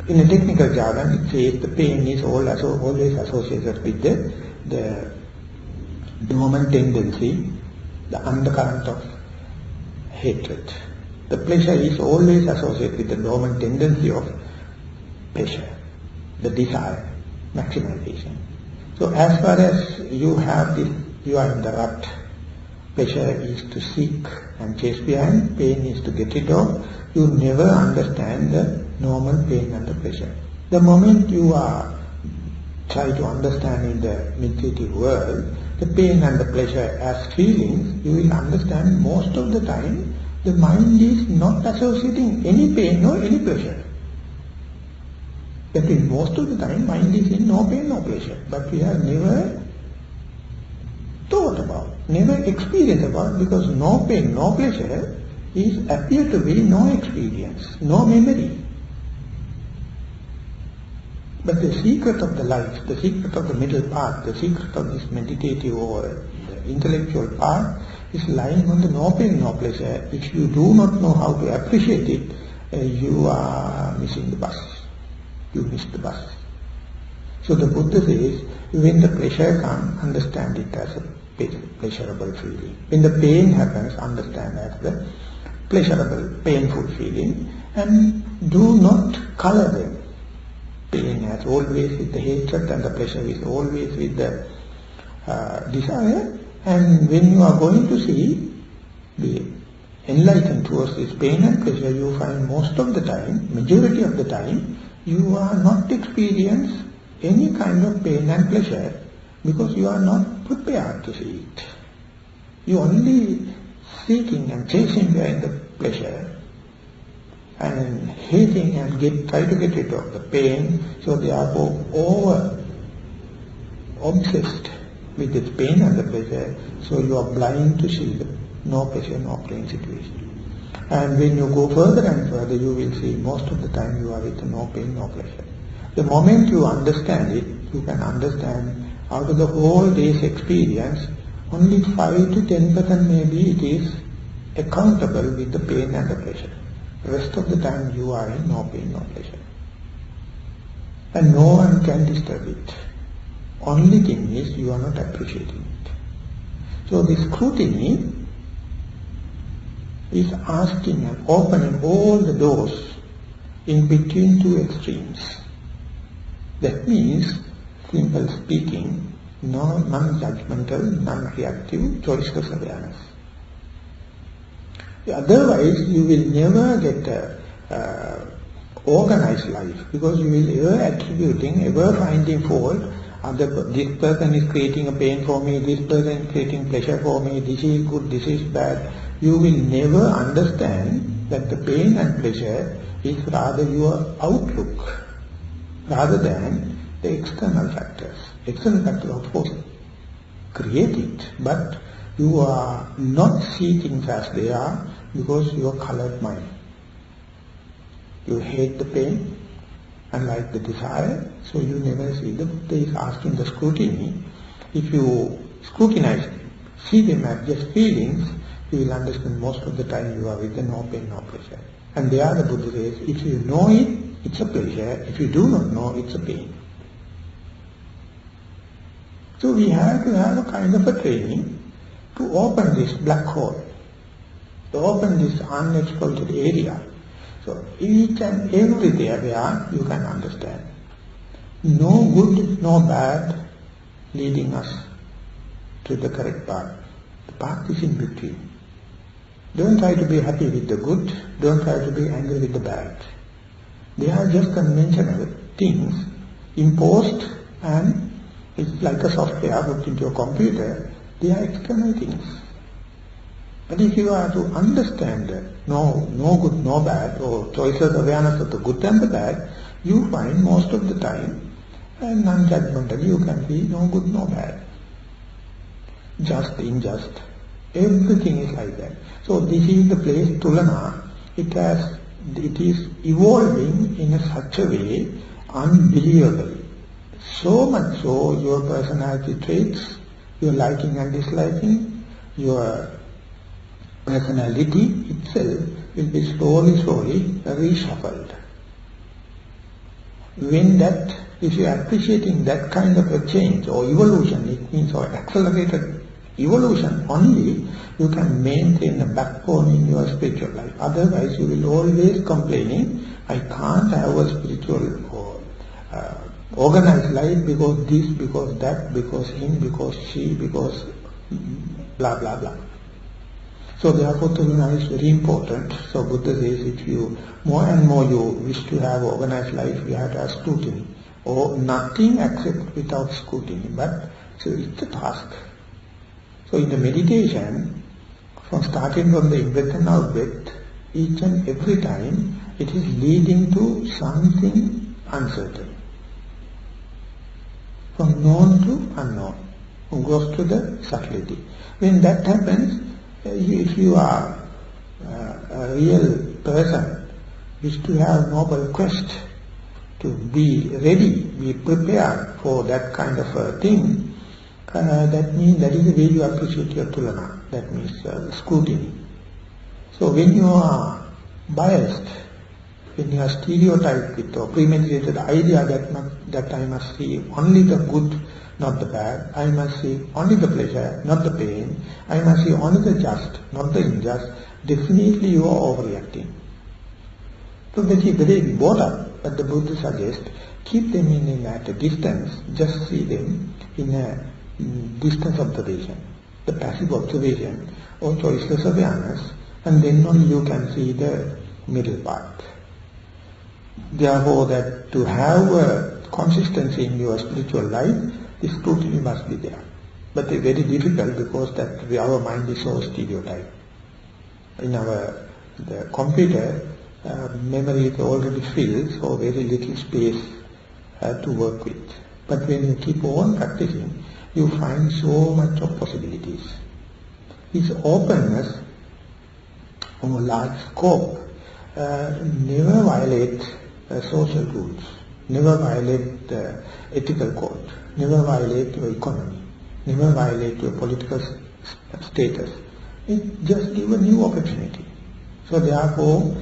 In a technical jargon, it says the pain is always associated with the dormant tendency, the undercurrent of hatred. The pleasure is always associated with the dormant tendency of pleasure, the desire, maximization. So as far as you have this, you are in the rut. Pleasure is to seek and chase behind, pain is to get rid of. You never understand the normal pain and the pleasure. The moment you are try to understand in the meditative world, the pain and the pleasure as feelings, you will understand most of the time the mind is not associating any pain nor any pleasure. That is, most of the time mind is in no pain, no pleasure. But we have never thought about, never experienced about, because no pain, no pleasure is appear to be no experience, no memory. But the secret of the life, the secret of the middle path, the secret of this meditative or the intellectual path is lying on the no pain, no pleasure. If you do not know how to appreciate it, you are missing the bus. You miss the bus. So the Buddha says, when the pleasure comes, understand it as a pleasurable feeling. When the pain happens, understand as the pleasurable, painful feeling, and do not color them. Pain as always with the hatred, and the pleasure is always with the desire. And when you are going to see, be enlightened towards this pain and pleasure, you find most of the time, majority of the time, you are not experience any kind of pain and pleasure because you are not prepared to see it. You only seeking and chasing behind the pleasure and hating and try to get rid of the pain, so therefore over obsessed with this pain and the pleasure, so you are blind to see the no pleasure, no pain situation. And when you go further and further, you will see most of the time you are with no pain, no pleasure. The moment you understand it, you can understand out of the whole day's experience, only 5 to 10% maybe it is accountable with the pain and the pleasure. The rest of the time you are in no pain, no pleasure. And no one can disturb it. Only thing is you are not appreciating it. So the scrutiny is asking and opening all the doors in between two extremes. That means, simple speaking, non-judgmental, non-reactive, choiceless awareness. Otherwise, you will never get a organized life, because you will ever attributing, ever finding fault. This person is creating a pain for me, this person is creating pleasure for me, this is good, this is bad. You will never understand that the pain and pleasure is rather your outlook, rather than the external factors. External factors, of course, create it, but you are not see things as they are because you are colored mind. You hate the pain and like the desire, so you never see. The Buddha is asking the scrutiny. If you scrutinize them, see them as just feelings, you will understand most of the time you are with the no pain, no pleasure. And there the Buddha says, if you know it, it's a pleasure. If you do not know, it's a pain. So we have to have a kind of a training to open this black hole, to open this unexploited area. So each and every area you can understand. No good, no bad leading us to the correct path. The path is in between. Don't try to be happy with the good, don't try to be angry with the bad. They are just conventional things imposed, and it's like a software put into a computer. They are external things. But if you are to understand no good, no bad, or choices, awareness of the good and the bad, you find most of the time, and non-judgmentally you can be no good, no bad. Just, unjust. Everything is like that. So this is the place, Tulana. It is evolving in such a way, unbelievable. So much so, your personality traits, your liking and disliking, your personality itself will be slowly reshuffled. When that, if you are appreciating that kind of a change or evolution, it means or accelerated evolution, only you can maintain a backbone in your spiritual life. Otherwise you will always complaining, I can't have a spiritual or organized life because this, because that, because him, because she, because blah blah blah. So therefore Tulana is very important. So Buddha says if you more and more you wish to have organized life, you have to have scrutiny. Or nothing except without scrutiny. But so it's a task. So in the meditation, from starting from the in-breath and out-breath, each and every time it is leading to something uncertain. From known to unknown, goes to the subtlety. When that happens, if you are a real person, wish to have noble quest, to be ready, be prepared for that kind of a thing, that means that is the way you appreciate your Tulana. That means scrutiny. So when you are biased, when you are stereotyped with or premeditated idea that I must see only the good, not the bad, I must see only the pleasure, not the pain, I must see only the just, not the unjust, definitely you are overreacting. So that is very both up, but the Buddha suggests, keep them in at a distance, just see them in a distance observation, the passive observation or choiceless awareness, and then only you can see the middle path. Therefore, that to have a consistency in your spiritual life, the scrutiny must be there. But it's very difficult because that our mind is so stereotyped. In the computer, memory is already filled, so very little space to work with. But when you keep on practicing, you find so much of possibilities. This openness or large scope never violate social rules, never violate the ethical code, never violate your economy, never violate your political status. It just gives a new opportunity. So therefore,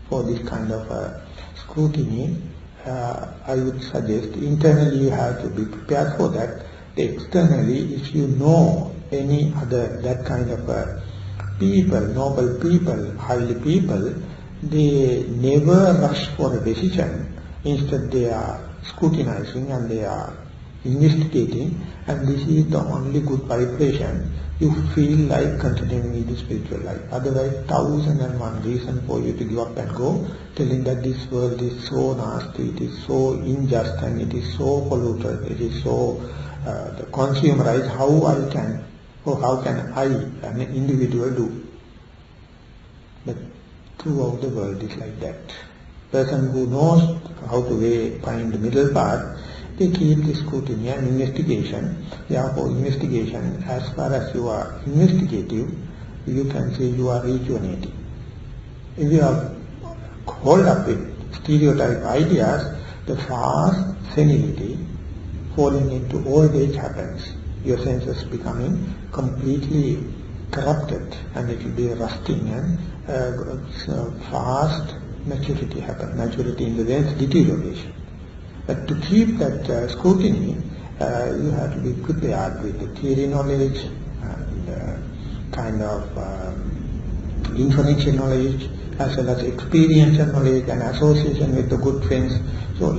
for this kind of scrutiny, I would suggest internally you have to be prepared for that. Externally, if you know any other that kind of people, noble people, highly people, they never rush for a decision. Instead they are scrutinizing and they are investigating, and this is the only good vibration. You feel like continuing in the spiritual life. Otherwise, 1001 reason for you to give up and go, telling that this world is so nasty, it is so unjust, and it is so polluted, it is so consumerized. How can I, an individual, do? But throughout the world is like that. Person who knows how to find the middle path, they keep the scrutiny and investigation. Therefore, investigation, as far as you are investigative, you can say you are rejuvenating. If you are caught up with stereotype ideas, the fast senility, falling into old age happens. Your senses becoming completely corrupted, and it will be rusting, and fast maturity happens. Maturity in the sense deterioration. But to keep that scrutiny, you have to be prepared with the theory knowledge and kind of information knowledge, as well as experiential knowledge and association with the good friends. So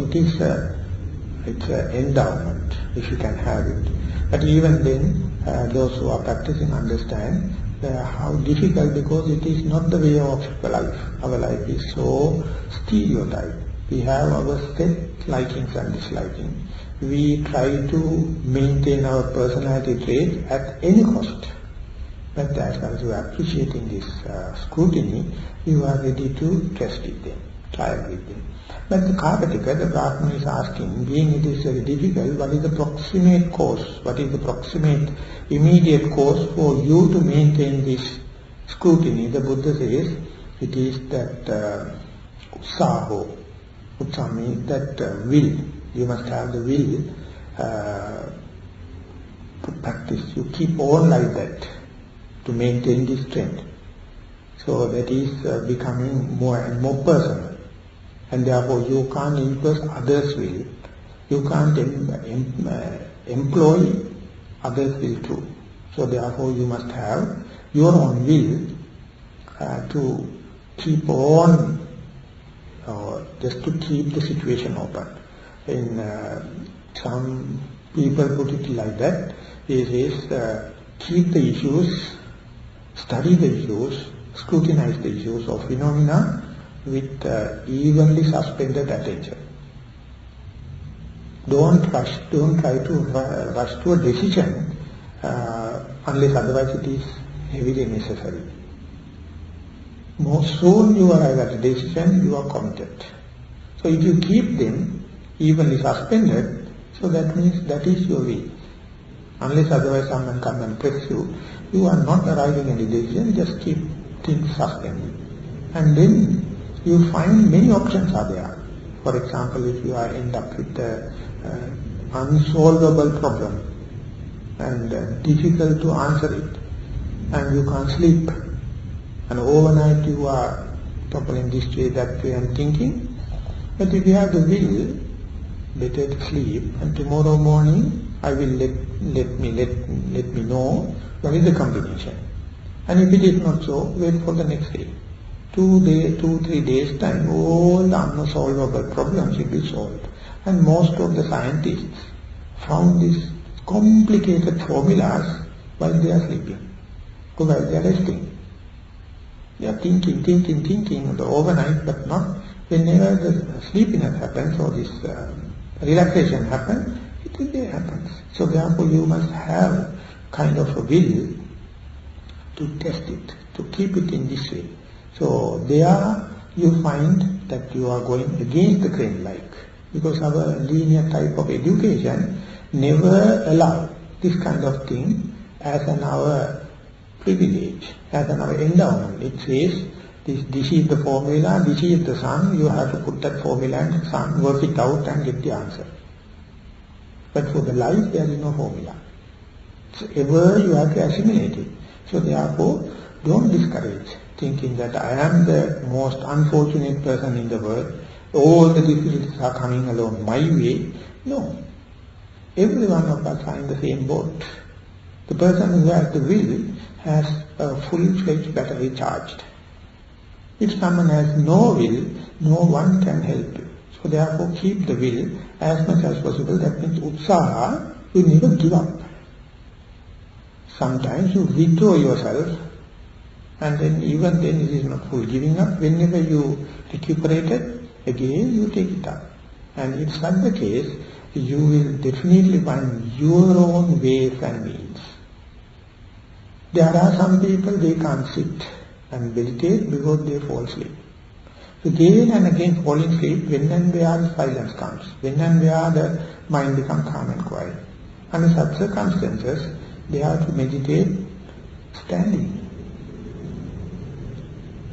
it's an endowment if you can have it. But even then, those who are practicing understand how difficult, because it is not the way of life. Our life is so stereotyped. We have our set likings and dislikings. We try to maintain our personality trait at any cost. But as far as you are appreciating this scrutiny, you are ready to test with them, try with them. But the Karpatika, the Brahman is asking, being it is very difficult, what is the proximate cause? What is the proximate, immediate cause for you to maintain this scrutiny? The Buddha says, it is that utsaho. Utsaha means that will. You must have the will to practice. You keep on like that to maintain this trend. So that is becoming more and more personal. And therefore you can't influence others' will. You can't employ others' will too. So therefore you must have your own will to keep on, just to keep the situation open. In some people put it like that. It is keep the issues, study the issues, scrutinize the issues of phenomena with evenly suspended attention. Don't try to rush to a decision unless otherwise it is heavily necessary. More soon you arrive at a decision, you are committed. So if you keep them evenly suspended, so that means that is your will. Unless otherwise someone comes and press you, you are not arriving at a decision, just keep things suspended. And then you find many options are there. For example, if you are end up with an unsolvable problem and difficult to answer it, and you can't sleep, and overnight you are toppling this way, that way and thinking, but if you have the will, better to sleep, and tomorrow morning I will let me know what is the combination. And if it is not so, wait for the next day. 2-3 days time, all the unsolvable problems will be solved. And most of the scientists found these complicated formulas while they are sleeping, or while they are resting. They are thinking overnight, but not whenever the sleepiness happens or this relaxation happens, it happens. So therefore you must have kind of a will to test it, to keep it in this way. So there you find that you are going against the grain like, because our linear type of education never allow this kind of thing as an our privilege, as an our endowment. It says, this is the formula, this is the sun, you have to put that formula and sun, work it out and get the answer. But for the life there is no formula. So ever you have to assimilate it. So therefore, don't discourage, thinking that I am the most unfortunate person in the world, all the difficulties are coming along my way. No. Every one of us are in the same boat. The person who has the will has a full-fledged battery charged. If someone has no will, no one can help you. So therefore keep the will as much as possible. That means utsaha, you never give up. Sometimes you withdraw yourself, and then even then it is not full giving up. Whenever you recuperate it, again you take it up. And if such the case, you will definitely find your own ways and means. There are some people, they can't sit and meditate because they fall asleep. So again and again falling asleep, when and where silence comes, when and where the mind becomes calm and quiet. Under such circumstances, they have to meditate standing.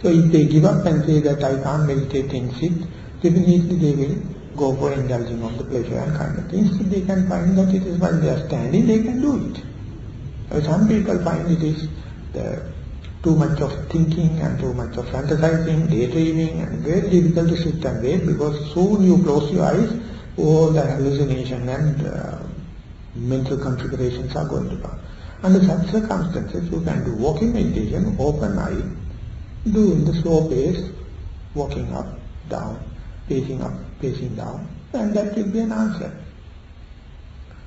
So if they give up and say that I can't meditate and sit, definitely they will go for indulging of the pleasure and kind of things. If they can find that it is while they are standing, they can do it. Some people find it is too much of thinking and too much of fantasizing, daydreaming, and very difficult to sit and wait, because soon you close your eyes, all the hallucination and mental configurations are going to come. Under such circumstances, you can do walking meditation, open eye, do in the slow pace, walking up, down, pacing down, and that will be an answer.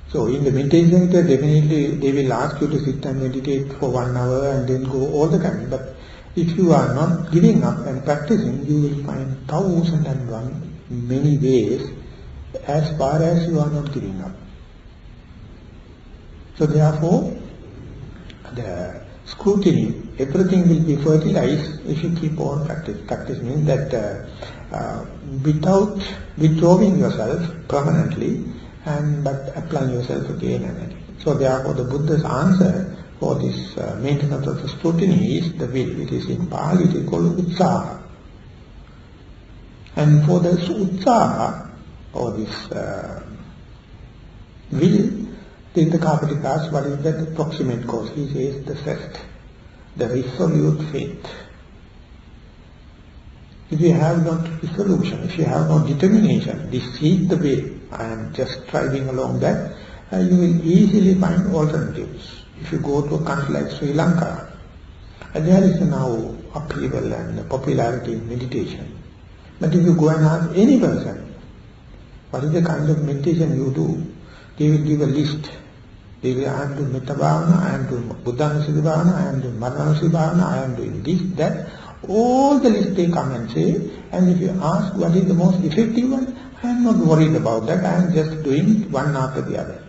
So in the meditation center, definitely they will ask you to sit and meditate for 1 hour and then go all the time. But if you are not giving up and practicing, you will find 1,001 many ways as far as you are not giving up. So therefore, the scrutiny, everything will be fertilized if you keep on practice. Practice means that without withdrawing yourself permanently, but applying yourself again and again. So therefore the Buddha's answer for this maintenance of the scrutiny is the will. It is in Pali, it is called Utsaha. And for the Utsaha, or this will, in the Kapatikas, what is that? The proximate cause. He says the first, the resolute faith. If you have not resolution, if you have no determination, this is the way, I am just striving along that, you will easily find alternatives. If you go to a country like Sri Lanka, there is now upheaval and popularity in meditation. But if you go and ask any person, what is the kind of meditation you do, they will give a list. They will, I am doing Metta Bhavana, I am doing Buddhanusati Bhavana, I am doing Maranusati Bhavana, I am doing this, that. All the list they come and say, and if you ask what is the most effective one, I am not worried about that, I am just doing one after the other.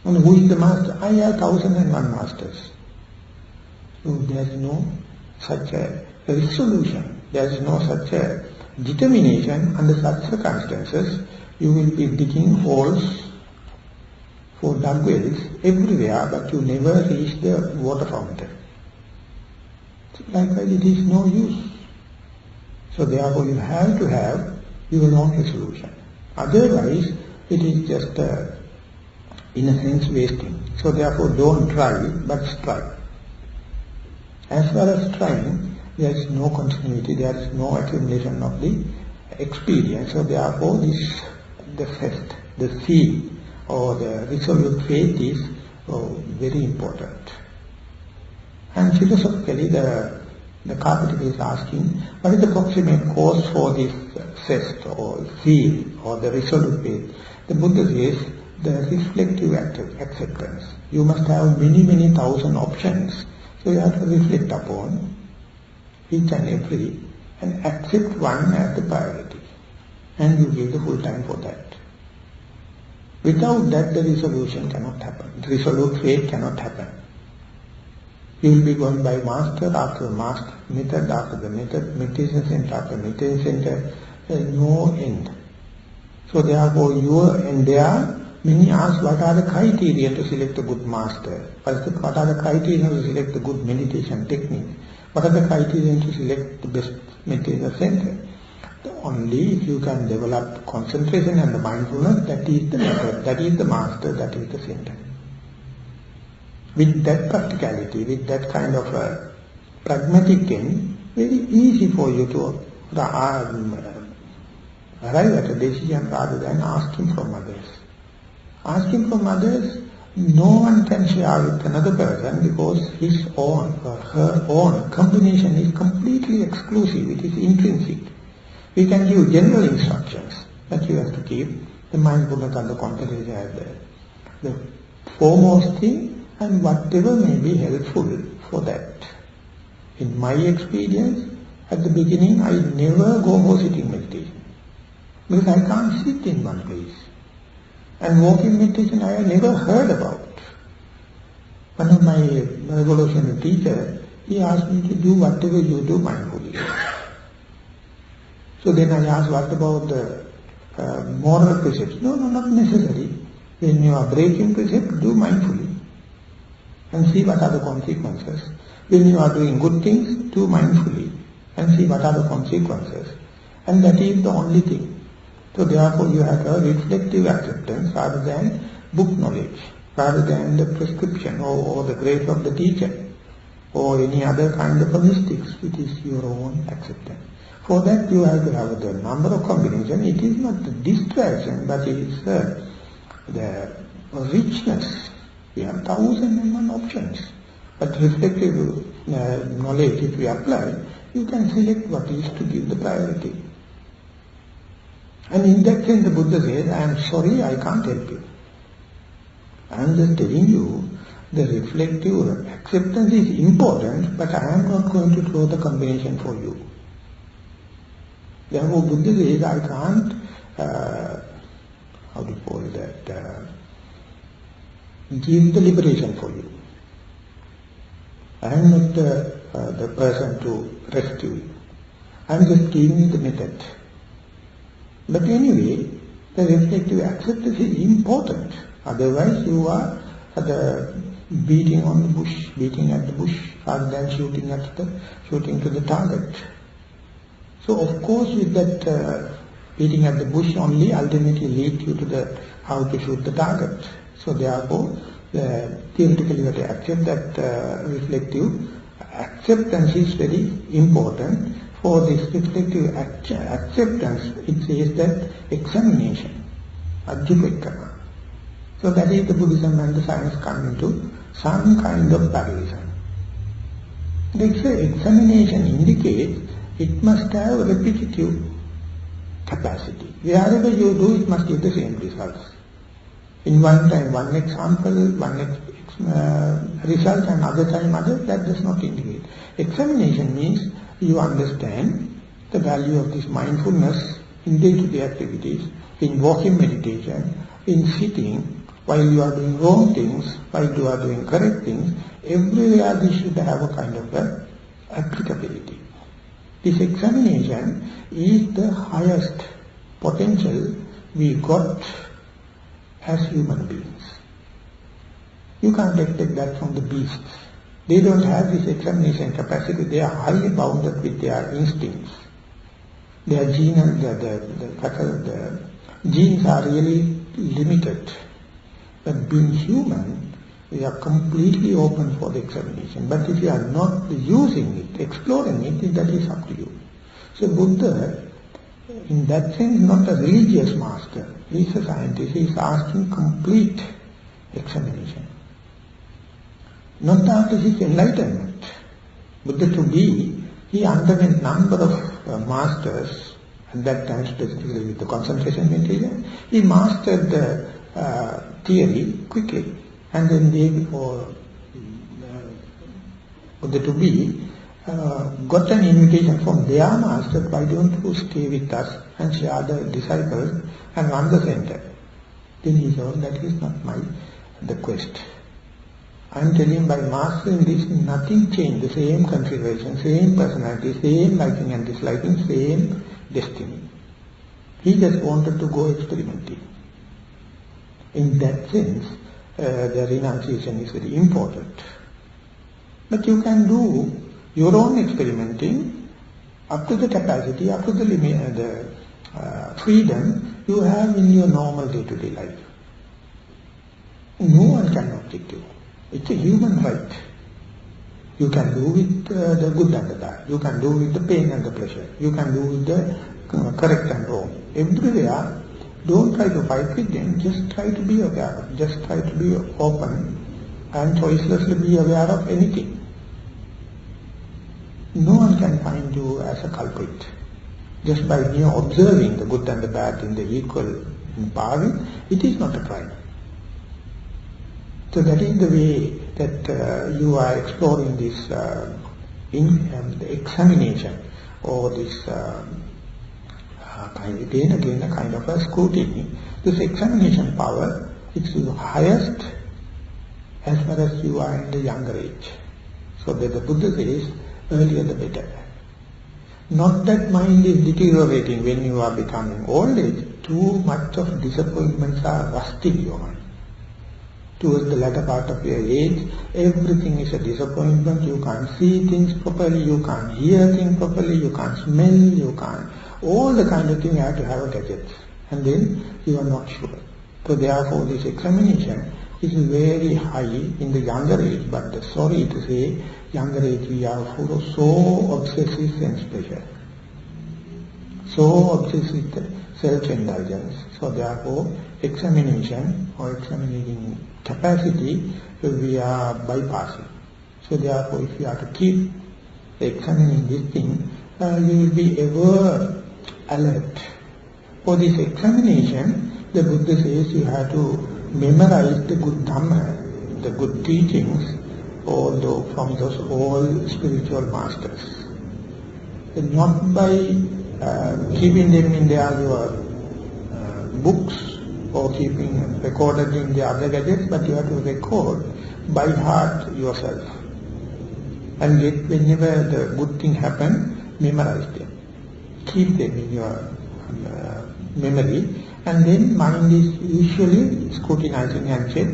And who is the master? I have 1,001 masters. So there is no such a resolution, there is no such a determination. Under such circumstances, you will be digging holes for dug wells everywhere, but you never reach the water fountain. Likewise, it is no use. So therefore you have to have your own resolution. Otherwise, it is just, in a sense, wasting. So therefore don't try, but strive. As far as trying, there is no continuity, there is no accumulation of the experience. So therefore this, the first, the seed, or the resolute faith is very important. And philosophically, the Kapataka is asking, what is the proximate cause for this zest or zeal or the resolute faith? The Buddha says, the reflective acceptance. You must have many thousand options. So you have to reflect upon each and every and accept one as the priority. And you give the full time for that. Without that, the resolution cannot happen. The resolute faith cannot happen. You will be going by master after master, method after the method, meditation center after meditation center. There is no end. So therefore, and there many ask, what are the criteria to select a good master? What are the criteria to select a good meditation technique? What are the criteria to select the best meditation center? Only if you can develop concentration and the mindfulness, that is the method, that is the master, that is the center. With that practicality, with that kind of a pragmatic end, very easy for you to arrive at a decision rather than asking from others. Asking from others, no one can share with another person because his own or her own combination is completely exclusive, it is intrinsic. We can give general instructions, but you have to keep the mindfulness and the concentration as the foremost thing, and whatever may be helpful for that. In my experience, at the beginning I never go for sitting meditation, because I can't sit in one place. And walking meditation I have never heard about. One of my revolutionary teachers, he asked me to do whatever you do mindfully. So then I asked, what about the moral precepts? No, not necessary. When you are breaking precepts, do mindfully and see what are the consequences. When you are doing good things, do mindfully and see what are the consequences. And that is the only thing. So therefore you have a reflective acceptance rather than book knowledge, rather than the prescription or the grace of the teacher or any other kind of a mystics. It is your own acceptance. For that you have to have the number of combinations. It is not the distraction, but it is the richness. We have 1,001 options. But reflective knowledge, if you apply, you can select what is to give the priority. And in that sense, the Buddha says, I am sorry, I can't help you. I am just telling you, the reflective acceptance is important, but I am not going to throw the combination for you. Therefore, Buddha says, I can't, how do you call that, give the liberation for you. I am not the person to rescue you. I am just giving you the method. But anyway, the reflective acceptance is important. Otherwise, you are beating on the bush, beating at the bush, rather than shooting to the target. So, of course, with that beating at the bush only ultimately leads you to the how to shoot the target. So, therefore, theoretically, you have to accept that reflective acceptance is very important. For this reflective acceptance, it says that examination, adjupekkana. So that is the Buddhism and the science come into some kind of parallelism. The examination indicates it must have repetitive capacity. Wherever you do, it must give the same results. In one time, one example, one result, and other time other, that does not indicate. Examination means you understand the value of this mindfulness in day-to-day activities, in walking meditation, in sitting, while you are doing wrong things, while you are doing correct things. Everywhere this should have a kind of applicability. This examination is the highest potential we got as human beings. You can't expect that from the beasts. They don't have this examination capacity. They are highly bounded with their instincts. Their the genes are really limited. But being human, we are completely open for the examination. But if you are not using it, exploring it, that is up to you. So Buddha, in that sense, not a religious master. He is a scientist. He is asking complete examination. Not after his enlightenment. Buddha to be, he underwent number of masters, at that time specifically with the concentration meditation. He mastered the theory quickly. And then day before Buddha to be, got an invitation from their master, why don't you stay with us and share the disciples and run the center. Then he said, that is not the quest. I am telling by mastering this, nothing changed. The same configuration, same personality, same liking and disliking, same destiny. He just wanted to go experimenting. In that sense, the renunciation is very important. But you can do your own experimenting up to the capacity, up to the limit, the freedom you have in your normal day-to-day life. No one can object you. It's a human right. You can do with the good and the bad. You can do with the pain and the pleasure. You can do with the correct and wrong. Everywhere, don't try to fight with them. Just try to be aware. Just try to be open and choicelessly be aware of anything. No one can find you as a culprit. Just by mere observing the good and the bad in the equal bargain, it is not a crime. So that is the way that you are exploring this the examination, or this again a kind of a scrutiny. This examination power is the highest as far as you are in the younger age. So that the Buddha says, earlier the better. Not that mind is deteriorating when you are becoming old age. Too much of disappointments are rusting your mind. Towards the latter part of your age, everything is a disappointment. You can't see things properly, you can't hear things properly, you can't smell, you can't. All the kind of thing you have to have a gadget. And then you are not sure. So therefore this examination is very high in the younger age, but sorry to say, younger age we are full of so obsessive sense pleasure. so obsessed with self-indulgence. So therefore, examination or examining capacity we are bypassing. So therefore, if you are to keep examining this thing, you will be ever alert. For this examination, the Buddha says you have to memorize the good Dhamma, the good teachings, from those all spiritual masters. And not by keeping them in your books or keeping recorded in the other gadgets, but you have to record by heart yourself. And yet whenever the good thing happen, memorize them. Keep them in your memory, and then mind is usually scrutinizing and check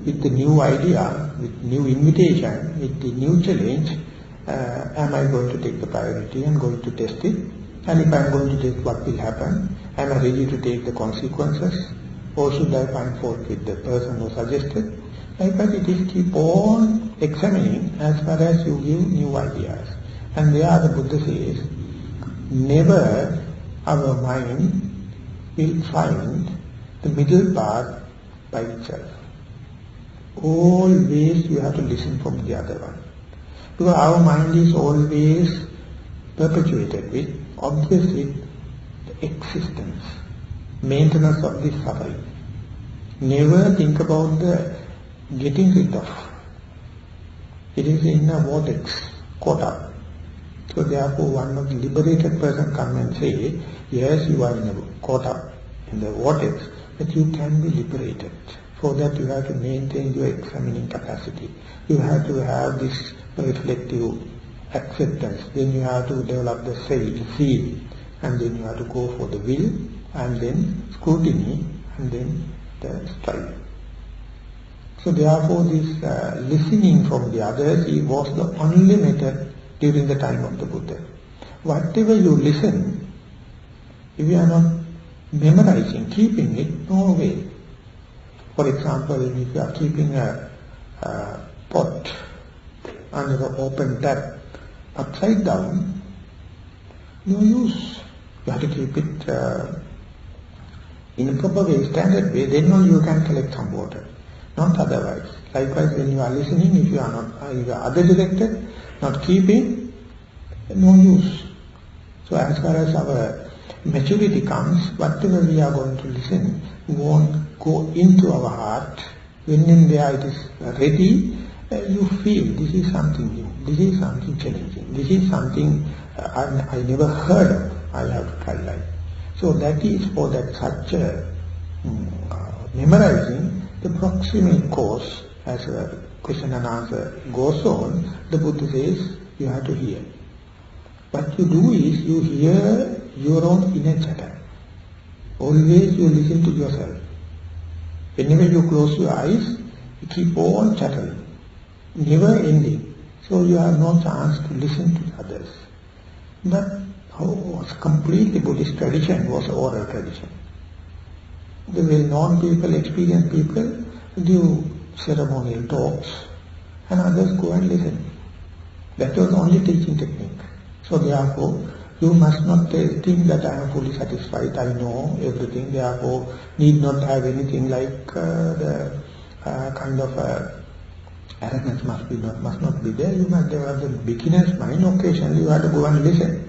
with the new idea, with new invitation, with the new challenge. Am I going to take the priority and going to test it? And if I am going to test, what will happen? Am I ready to take the consequences? Or should I find fault with the person who suggested? Likewise, it is keep on examining as far as you give new ideas. And there the Buddha says, never our mind will find the middle path by itself. Always you have to listen from the other one. Because our mind is always perpetuated with, obsessed with the existence, maintenance of this suffering. Never think about the getting rid of. It is in a vortex, caught up. So therefore one of the liberated person come and say, yes, you are caught up in the vortex, but you can be liberated. For that you have to maintain your examining capacity. You have to have this reflective acceptance. Then you have to develop the seal, and then you have to go for the will, and then scrutiny, and then the strive. So therefore this listening from the others was the only method during the time of the Buddha. Whatever you listen, if you are not memorizing, keeping it, no way. For example, if you are keeping a pot under the open tap upside down, no use. You have to keep it in a proper way, standard way, then only you can collect some water, not otherwise. Likewise, when you are listening, if you are not, if you are other directed, not keeping, no use. So as far as our maturity comes, whatever we are going to listen won't go into our heart. When in there it is ready, you feel this is something new, this is something challenging, this is something I never heard of, I have to try life. So that is for that such memorizing, the proximate course, as a question and answer goes on, the Buddha says you have to hear. What you do is you hear your own inner chatter. Always you listen to yourself. Whenever you close your eyes, you keep on chattering, never ending. So you have no chance to listen to others. But completely Buddhist tradition was oral tradition. The well-known people, experienced people, give ceremonial talks and others go and listen. That was only teaching technique. So therefore, you must not think that I am fully satisfied, I know everything, therefore need not have anything like the kind of arrogance must not be there. You must develop the beginner's mind. Occasionally you have to go and listen.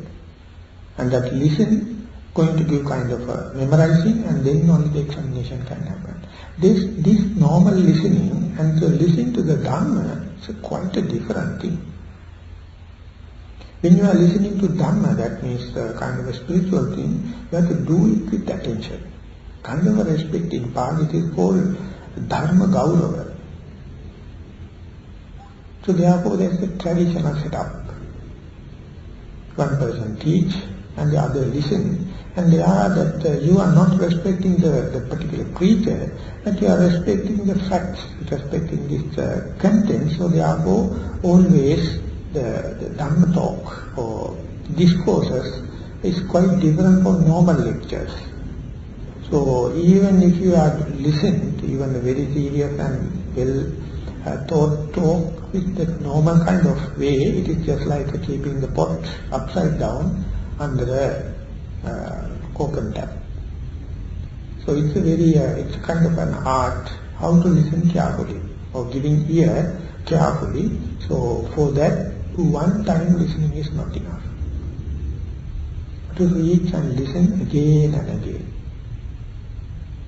And that listen going to give kind of memorizing, and then only the examination can happen. This normal listening and to listen to the Dhamma is quite a different thing. When you are listening to Dhamma, that means kind of a spiritual thing, you have to do it with attention. Kind of a respect. In Pali it is called Dharma Gaurava. So therefore there is a traditional setup. One person teach and the other listen, and there are that you are not respecting the particular creature, but you are respecting the facts, respecting this content. So therefore always the Dhamma talk or discourses is quite different from normal lectures. So even if you are to listen to even a very serious and well thought talk with that normal kind of way, it is just like keeping the pot upside down under open tap. So it's it's kind of an art how to listen carefully or giving ear carefully. So for that, one time listening is not enough. To reach and listen again and again.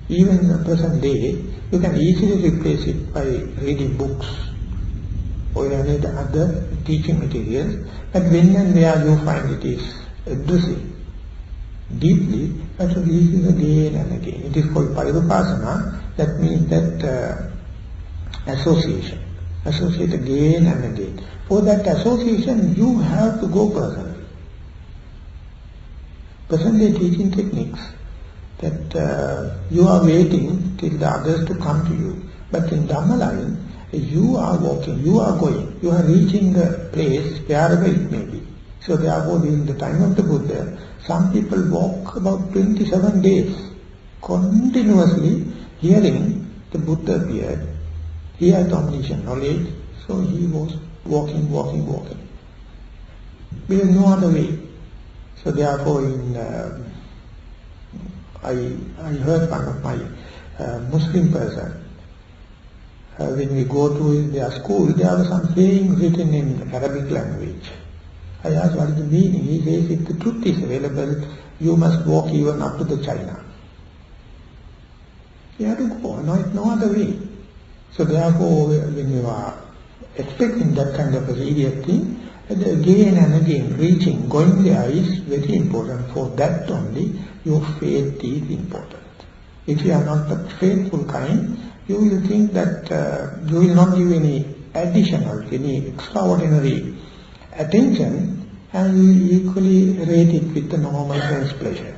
Even in the present day, you can easily replace it by reading books or any other teaching materials, but when and where you find it is addressing deeply, but to listen again and again. It is called Pairupasana. That means that association. Associate again and again. For that association, you have to go personally. Present-day teaching techniques that you are waiting till the others to come to you. But in Dhamma line, you are walking, you are going, you are reaching the place wherever it may be. So therefore, during the time of the Buddha, some people walk about 27 days continuously hearing the Buddha appeared. He had omniscient knowledge, so he was walking. There is no other way. So therefore, I heard one of my Muslim person, when we go to their school, there were some sayings written in Arabic language. I asked what is the meaning. He says, if the truth is available, you must walk even up to the China. You have to go, no other way. So therefore, when you are expecting that kind of a serious thing, again and again, reaching, going there is very important. For that only, your faith is important. If you are not the faithful kind, you will think that you will not give any additional, any extraordinary attention, and you will equally rate it with the normal sense pleasure.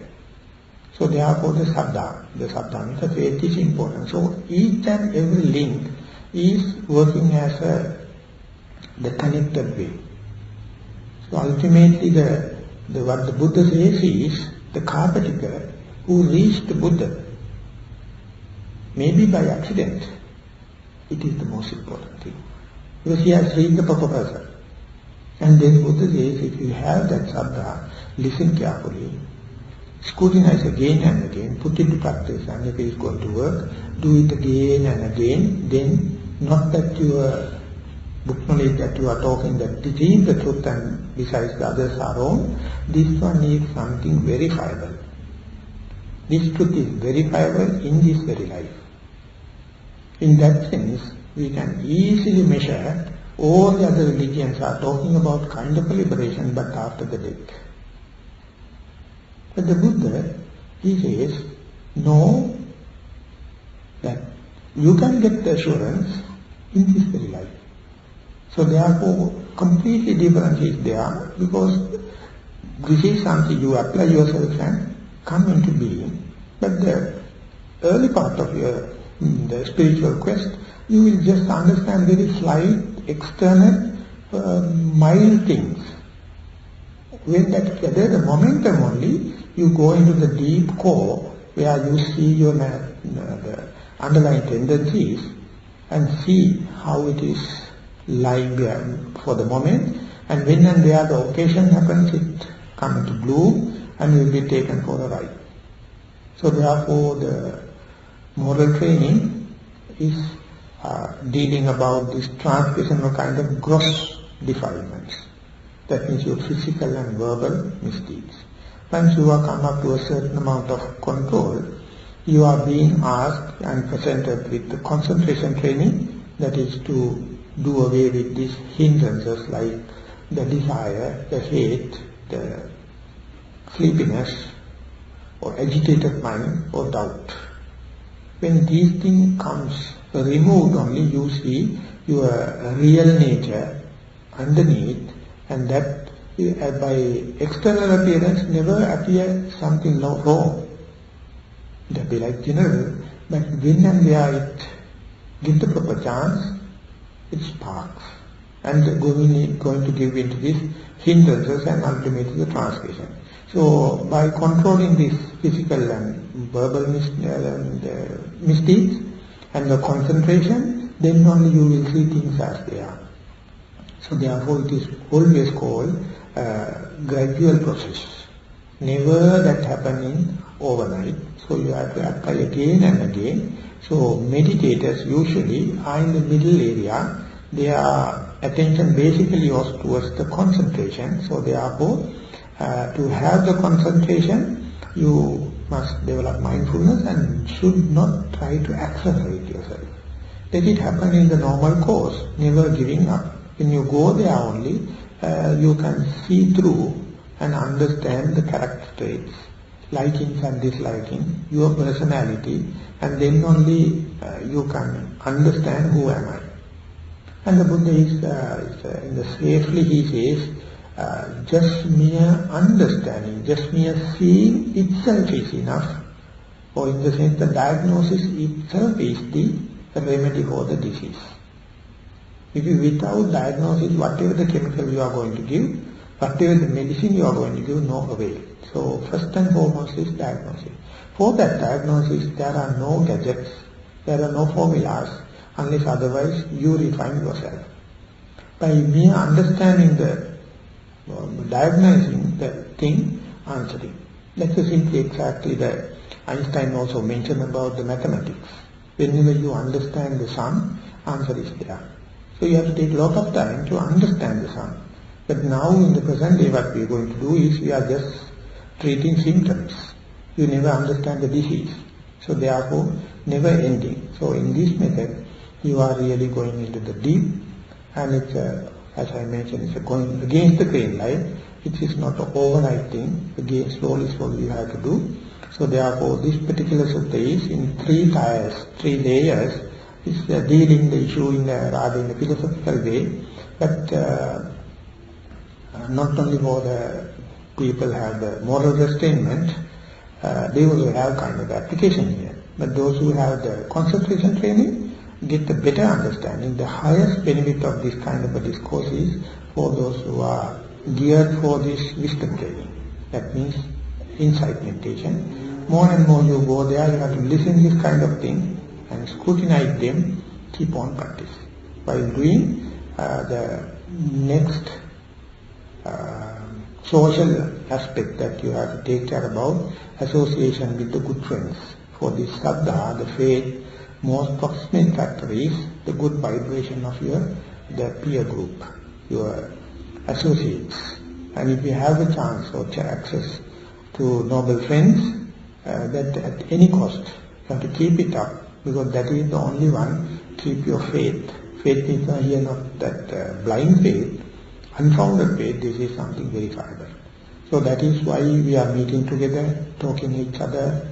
So therefore the Saddha means the faith is important. So each and every link is working as the connected way. So ultimately what the Buddha says is, the carpenter who reached the Buddha, maybe by accident, it is the most important thing. Because he has reached the proper person. And then Buddha says, if you have that Saddha, listen carefully, scrutinize again and again, put it to practice, and if it is going to work, do it again and again, then not that your book knowledge that you are talking, that this is the truth and besides the others are wrong, this one is something verifiable. This truth is verifiable in this very life. In that sense, we can easily measure. All the other religions are talking about kind of liberation, but after the death. But the Buddha, he says, no, that you can get the assurance in this very life. So therefore, completely different is there, because this is something you apply yourself and come into being. But the early part of the spiritual quest, you will just understand very slight, external, mild things. When that gather the momentum only, you go into the deep core where you see your the underlying tendencies and see how it is lying there for the moment, and when and where the occasion happens, it comes into bloom and will be taken for a ride. So therefore the moral training is dealing about this transpersonal kind of gross defilements. That means your physical and verbal misdeeds. Once you have come up to a certain amount of control, you are being asked and presented with the concentration training, that is to do away with these hindrances like the desire, the hate, the sleepiness, or agitated mind, or doubt. When these things comes removed only, you see your real nature underneath, and that by external appearance never appear something wrong. It appear like general, but when and where it gives the proper chance, it sparks and going to give into these hindrances and ultimately the transgression. So by controlling this physical and verbal misdeeds and the concentration, then only you will see things as they are. So therefore it is always called a gradual process. Never that happening overnight. So you have to apply again and again. So meditators usually are in the middle area. Their attention basically goes towards the concentration. So therefore, to have the concentration, you must develop mindfulness and should not try to accelerate yourself. Let it happen in the normal course, never giving up. When you go there only, you can see through and understand the character traits, likings and disliking, your personality, and then only you can understand who am I. And the Buddha is in the safely he says, just mere understanding, just mere seeing itself is enough. Or in the sense the diagnosis itself is the remedy for the disease. If you without diagnosis, whatever the chemical you are going to give, whatever the medicine you are going to give, no avail. So first and foremost is diagnosis. For that diagnosis, there are no gadgets, there are no formulas, unless otherwise you refine yourself. By mere understanding the diagnosing the thing, answering. That's simply exactly that Einstein also mentioned about the mathematics. Whenever you understand the sum, answer is there. So you have to take a lot of time to understand the sum. But now in the present day what we are going to do is we are just treating symptoms. You never understand the disease. So therefore never ending. So in this method you are really going into the deep, and it's as I mentioned, it's going against the grain line. It is not an overnight thing. Again, slowly you have to do. So therefore this particular sutta is in 3 tiers, 3 layers. It's dealing the issue in rather in a philosophical way, but not only for the people have the moral restraint, they also have kind of application here. But those who have the concentration training get the better understanding. The highest benefit of this kind of a discourse is for those who are geared for this wisdom training. That means insight meditation. More and more you go there, you have to listen this kind of thing and scrutinize them, keep on practice. While doing the next social aspect that you have to take care about, association with the good friends. For this Saddha, the faith, most proximate factor is the good vibration of the peer group, your associates. And if you have a chance or access to noble friends, that at any cost you have to keep it up, because that is the only one keep your faith. Faith is here not that blind faith, unfounded faith. This is something verifiable. So that is why we are meeting together, talking each other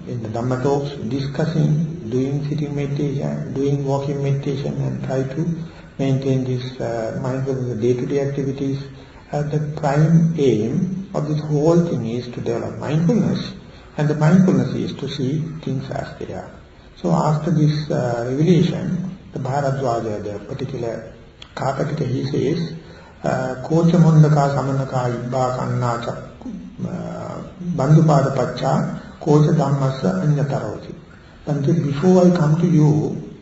in the Dhamma talks, discussing, doing sitting meditation, doing walking meditation, and try to maintain this mindfulness day-to-day activities. The prime aim of this whole thing is to develop mindfulness, and the mindfulness is to see things as they are. So after this revelation, the Bharadwaja, the particular Kapatita, he says, Kocha Mundaka Samanaka Ibba Kanna Bandhupada Pacha Kocha Dhammasa Anyataroti. Until before I come to you,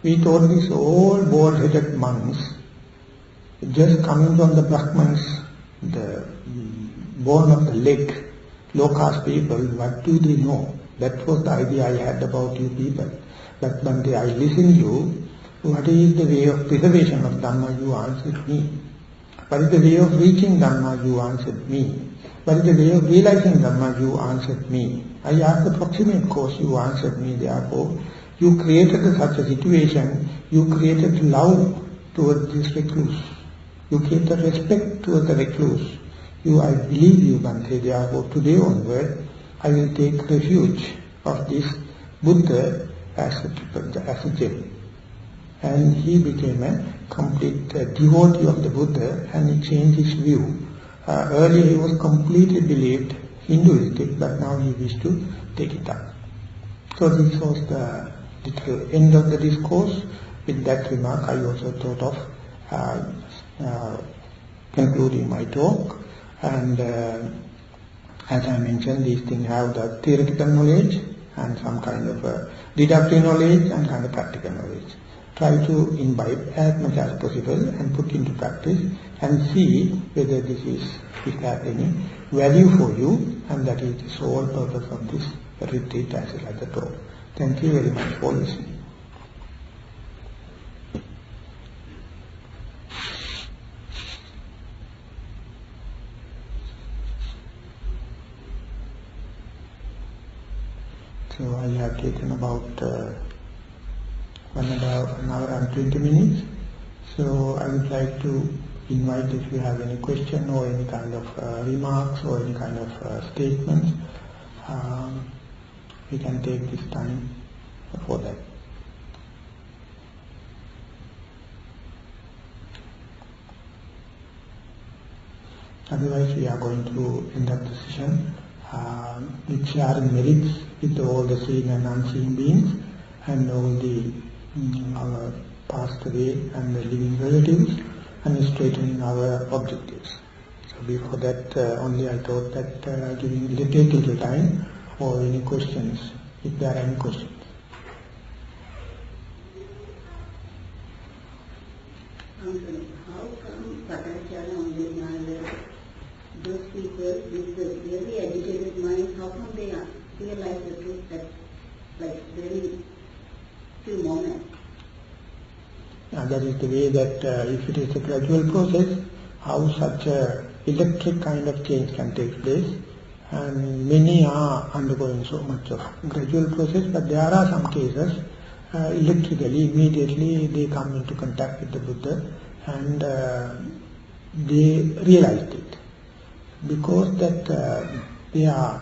we thought these old bald-headed monks, just coming from the Brahmans, the bone of the leg, low caste people, what do they know? That was the idea I had about you people. But one day I listened to you, what is the way of preservation of Dhamma? You answered me. What is the way of reaching Dhamma? You answered me. What is the way of realizing Dhamma? You answered me. I asked the proximate course, you answered me. Therefore, you created such a situation, you created love towards this recluse. You created respect towards the recluse. I believe you, Bhante. Therefore, today onward, I will take refuge of this Buddha as a gem. And he became a complete devotee of the Buddha, and he changed his view. Earlier he was completely believed Hinduistic, but now he wished to take it up. So this was the little end of the discourse. With that remark, I also thought of concluding my talk. And as I mentioned, these things have the theoretical knowledge and some kind of deductive knowledge and kind of practical knowledge. try to imbibe as much as possible and put into practice and see whether it has any value for you, and that is the sole purpose of this retreat as well as the talk. Thank you very much for listening. So I have taken about 1 hour and 20 minutes. So I would like to invite, if you have any question or any kind of remarks or any kind of statements, we can take this time for that. Otherwise we are going to end up the session with sharing merits with all the seen and unseen beings and all the our passed away and the living relatives, and straightening our objectives. So before that only I thought that giving little time for any questions, if there are any questions. How come Patanjali only mind, those people with the very agitated mind, how come they realize the truth that like very few moments? That is the way that if it is a gradual process, how such a electric kind of change can take place. And many are undergoing so much of gradual process, but there are some cases electrically, immediately they come into contact with the Buddha and they realized it. Because that their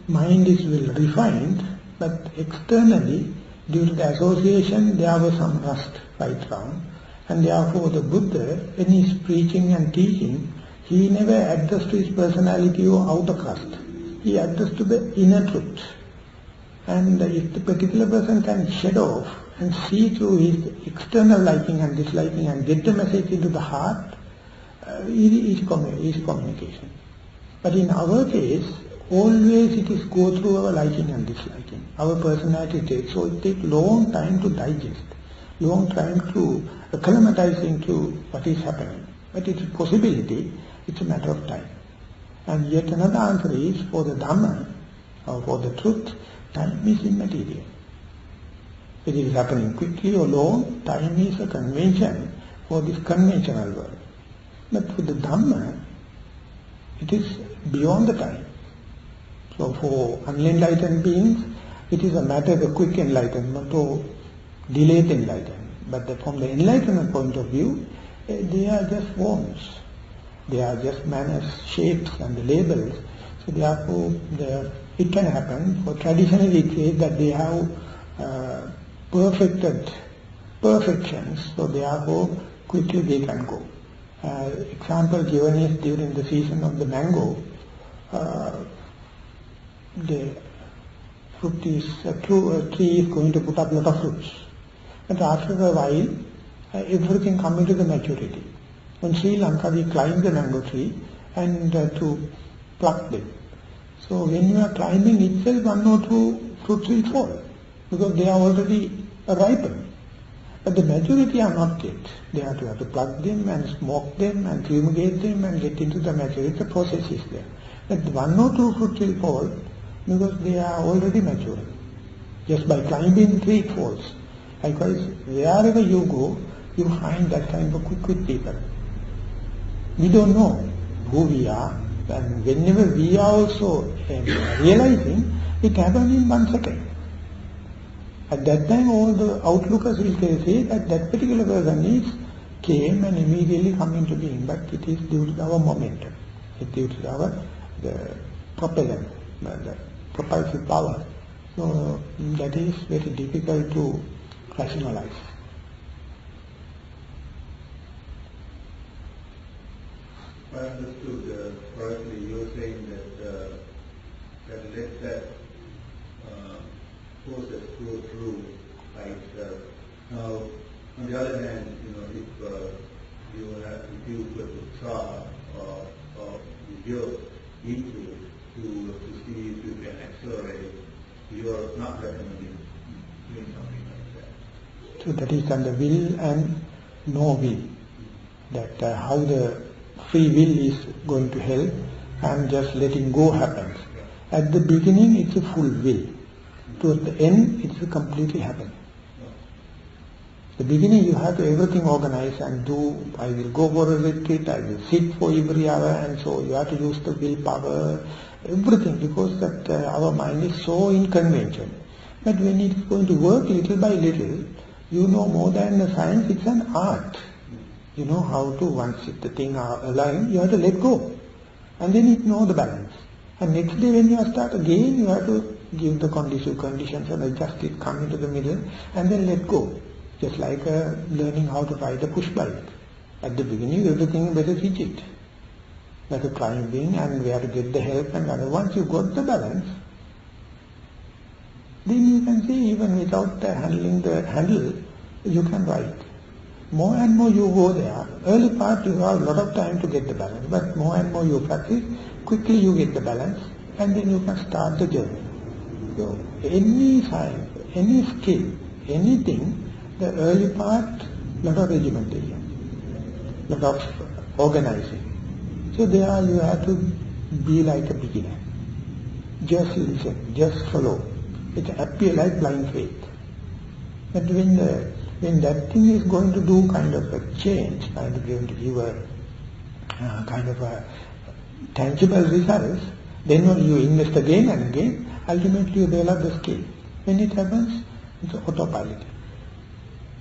mind is well refined, but externally, due to the association, there was some rust right round. And therefore the Buddha, when he is preaching and teaching, he never addressed to his personality or outer crust. He addressed to the inner truth. And if the particular person can shed off and see through his external liking and disliking and get the message into the heart, is communication. But in our case, always it is go through our liking and disliking, our personality traits. So it takes long time to digest, long time to acclimatize into what is happening. But it is a possibility, it's a matter of time. And yet another answer is, for the Dhamma, or for the truth, time is immaterial. It is happening quickly or long, time is a convention for this conventional world. But for the Dhamma, it is beyond the time. So for unenlightened beings, it is a matter of quick enlightenment or delayed enlightenment. But from the enlightenment point of view, they are just forms. They are just manners, shapes and the labels. So therefore, it can happen. For traditionally it says that they have perfected perfections, so therefore quickly they can go. Example given is during the season of the mango, the fruit is, a tree is going to put up a lot of fruits. But after a while, everything comes into the maturity. In Sri Lanka, we climb the mango tree and to pluck them. So when you are climbing itself, 1 or 2 fruits will fall, because they are already ripened. But the maturity are not yet. They have to pluck them and smoke them and fumigate them and get into the maturity. The process is there. But 1 or 2 fruits will fall because they are already maturing. Just by climbing the tree it falls. Likewise, wherever you go, you find that kind of quick people. We don't know who we are, and whenever we are also realizing, it happens in 1 second. At that time, all the outlookers will say that that particular person came and immediately come into being, but it is due to our momentum, it is due to the propellant, the propulsive power. So that is very difficult to rationalize. I understood correctly, you were saying that let that process go through by itself. Now, on the other hand, if you put the thought or the will into it to see if you can accelerate, you are not recommending doing something like that. So that is under will and no will. That how the free will is going to help and just letting go happens. At the beginning it's a full will. Towards the end it's completely happening. The beginning you have to everything organize and do. I will go for a retreat, I will sit for every hour, and so you have to use the willpower, everything, because that our mind is so inconvenient. But when it's going to work little by little, you know more than the science, it's an art. You know how to, once the thing are aligned, you have to let go. And then you know the balance. And next day when you start again, you have to give the conditions and adjust it, come into the middle, and then let go. Just like learning how to ride a push bike. At the beginning, everything better rigid. Like a climbing and where to get the help and other. Once you got the balance, then you can see even without handling the handle, you can ride. More and more you go there. Early part you have a lot of time to get the balance, but more and more you practice, quickly you get the balance, and then you can start the journey. So any science, any skill, anything, the early part, lot of regimentation, lot of organizing. So there you have to be like a beginner. Just listen, just follow. It appears like blind faith. But when that thing is going to do kind of a change, kind of going to give a kind of a tangible results, then only you invest again and again, ultimately you develop the skill. When it happens, it's autopilot.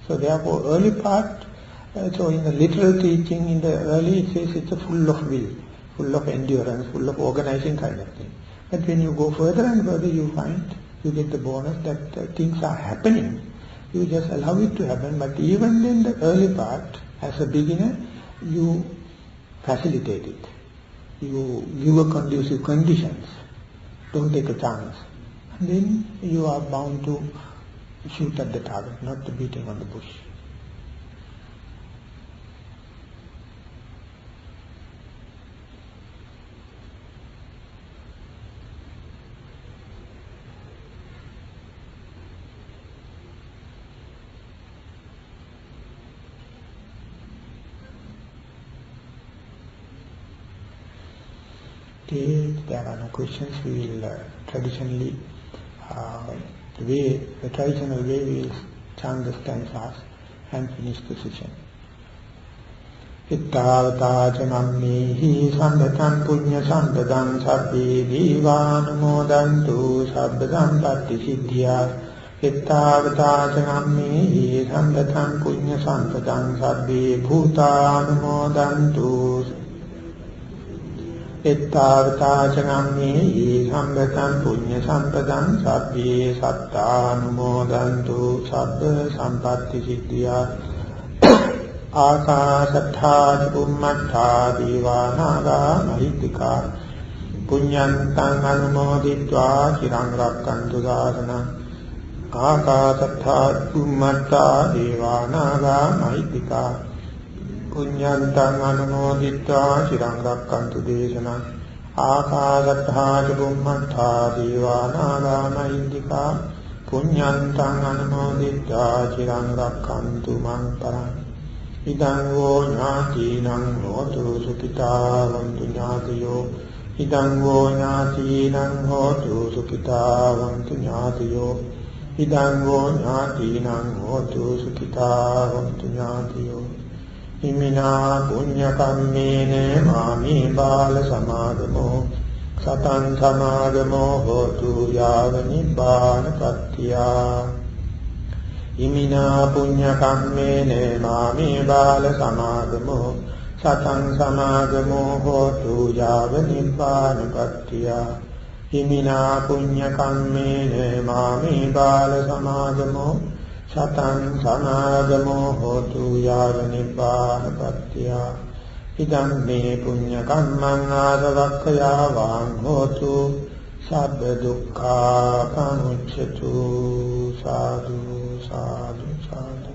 So therefore early part, so in the literal teaching, in the early it says it's a full of will, full of endurance, full of organizing kind of thing. But when you go further and further, you find, you get the bonus that things are happening. You just allow it to happen, but even in the early part, as a beginner, you facilitate it. You give a conducive conditions. Don't take a chance. And then you are bound to shoot at the target, not the beating on the bush. If there are no questions, we will traditionally, the traditional way we will chant the stanzas and finish the session. Ittavata janammehi sambhatam punya sambhadam sabbe divanumodantu sabbadam patti siddhya. Ittavata janammehi sambhatam punya sambhadam sabbe bhutanumodantu. Ittavata janammehi sambhatam punya sambhadam sabbe sattanumodantu sabba sampatti siddhya. Akasattha cummattha divanaga mahitika punyantang anumoditva cirang rakkantu sasana. Akasattha cummattha divanaga mahitika punyantang anumoditva cirang rakkantu desana. Akasattha cummattha divanaga mahitika punyantang anumoditva cirang rakkantu mangparang. Idang vo ñātīnaṁ hotu sukhitāvantu ñātiyo. Idang vo ñātīnaṁ hotu sukhitāvantu ñātiyo. Idang vo ñātīnaṁ hotu sukhitāvantu ñātiyo. Imina punya kammene māmi bāla samādamo sataṁ samādamo hotu yāva nibbāna pattiyā. Imina punya kammene māmi bāla samādamo sataṁ samādamo hotu yāva nibbāna pattiyā. Imina punya kammene māmi bāla samādamo sataṁ samādamo hotu yāva nibbāna pattiyā. Idam me punya kammaṁ ādavakkaya vāṁ hotu sabba dukkha pamucchatu. Sadhu. Sadhu, sadhu.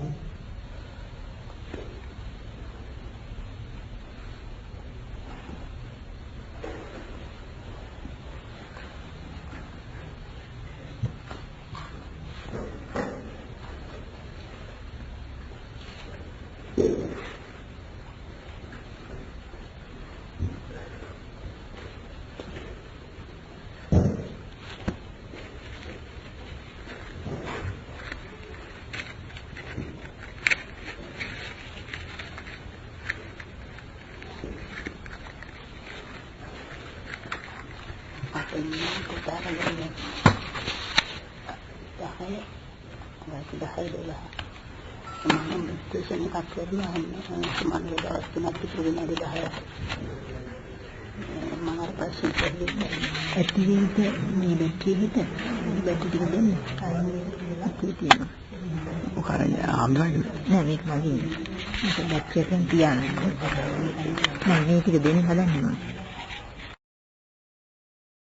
මේක මගේ මේක දැක්කෙන් තියන්න මම මේ ටික දෙන්න හදන්නේ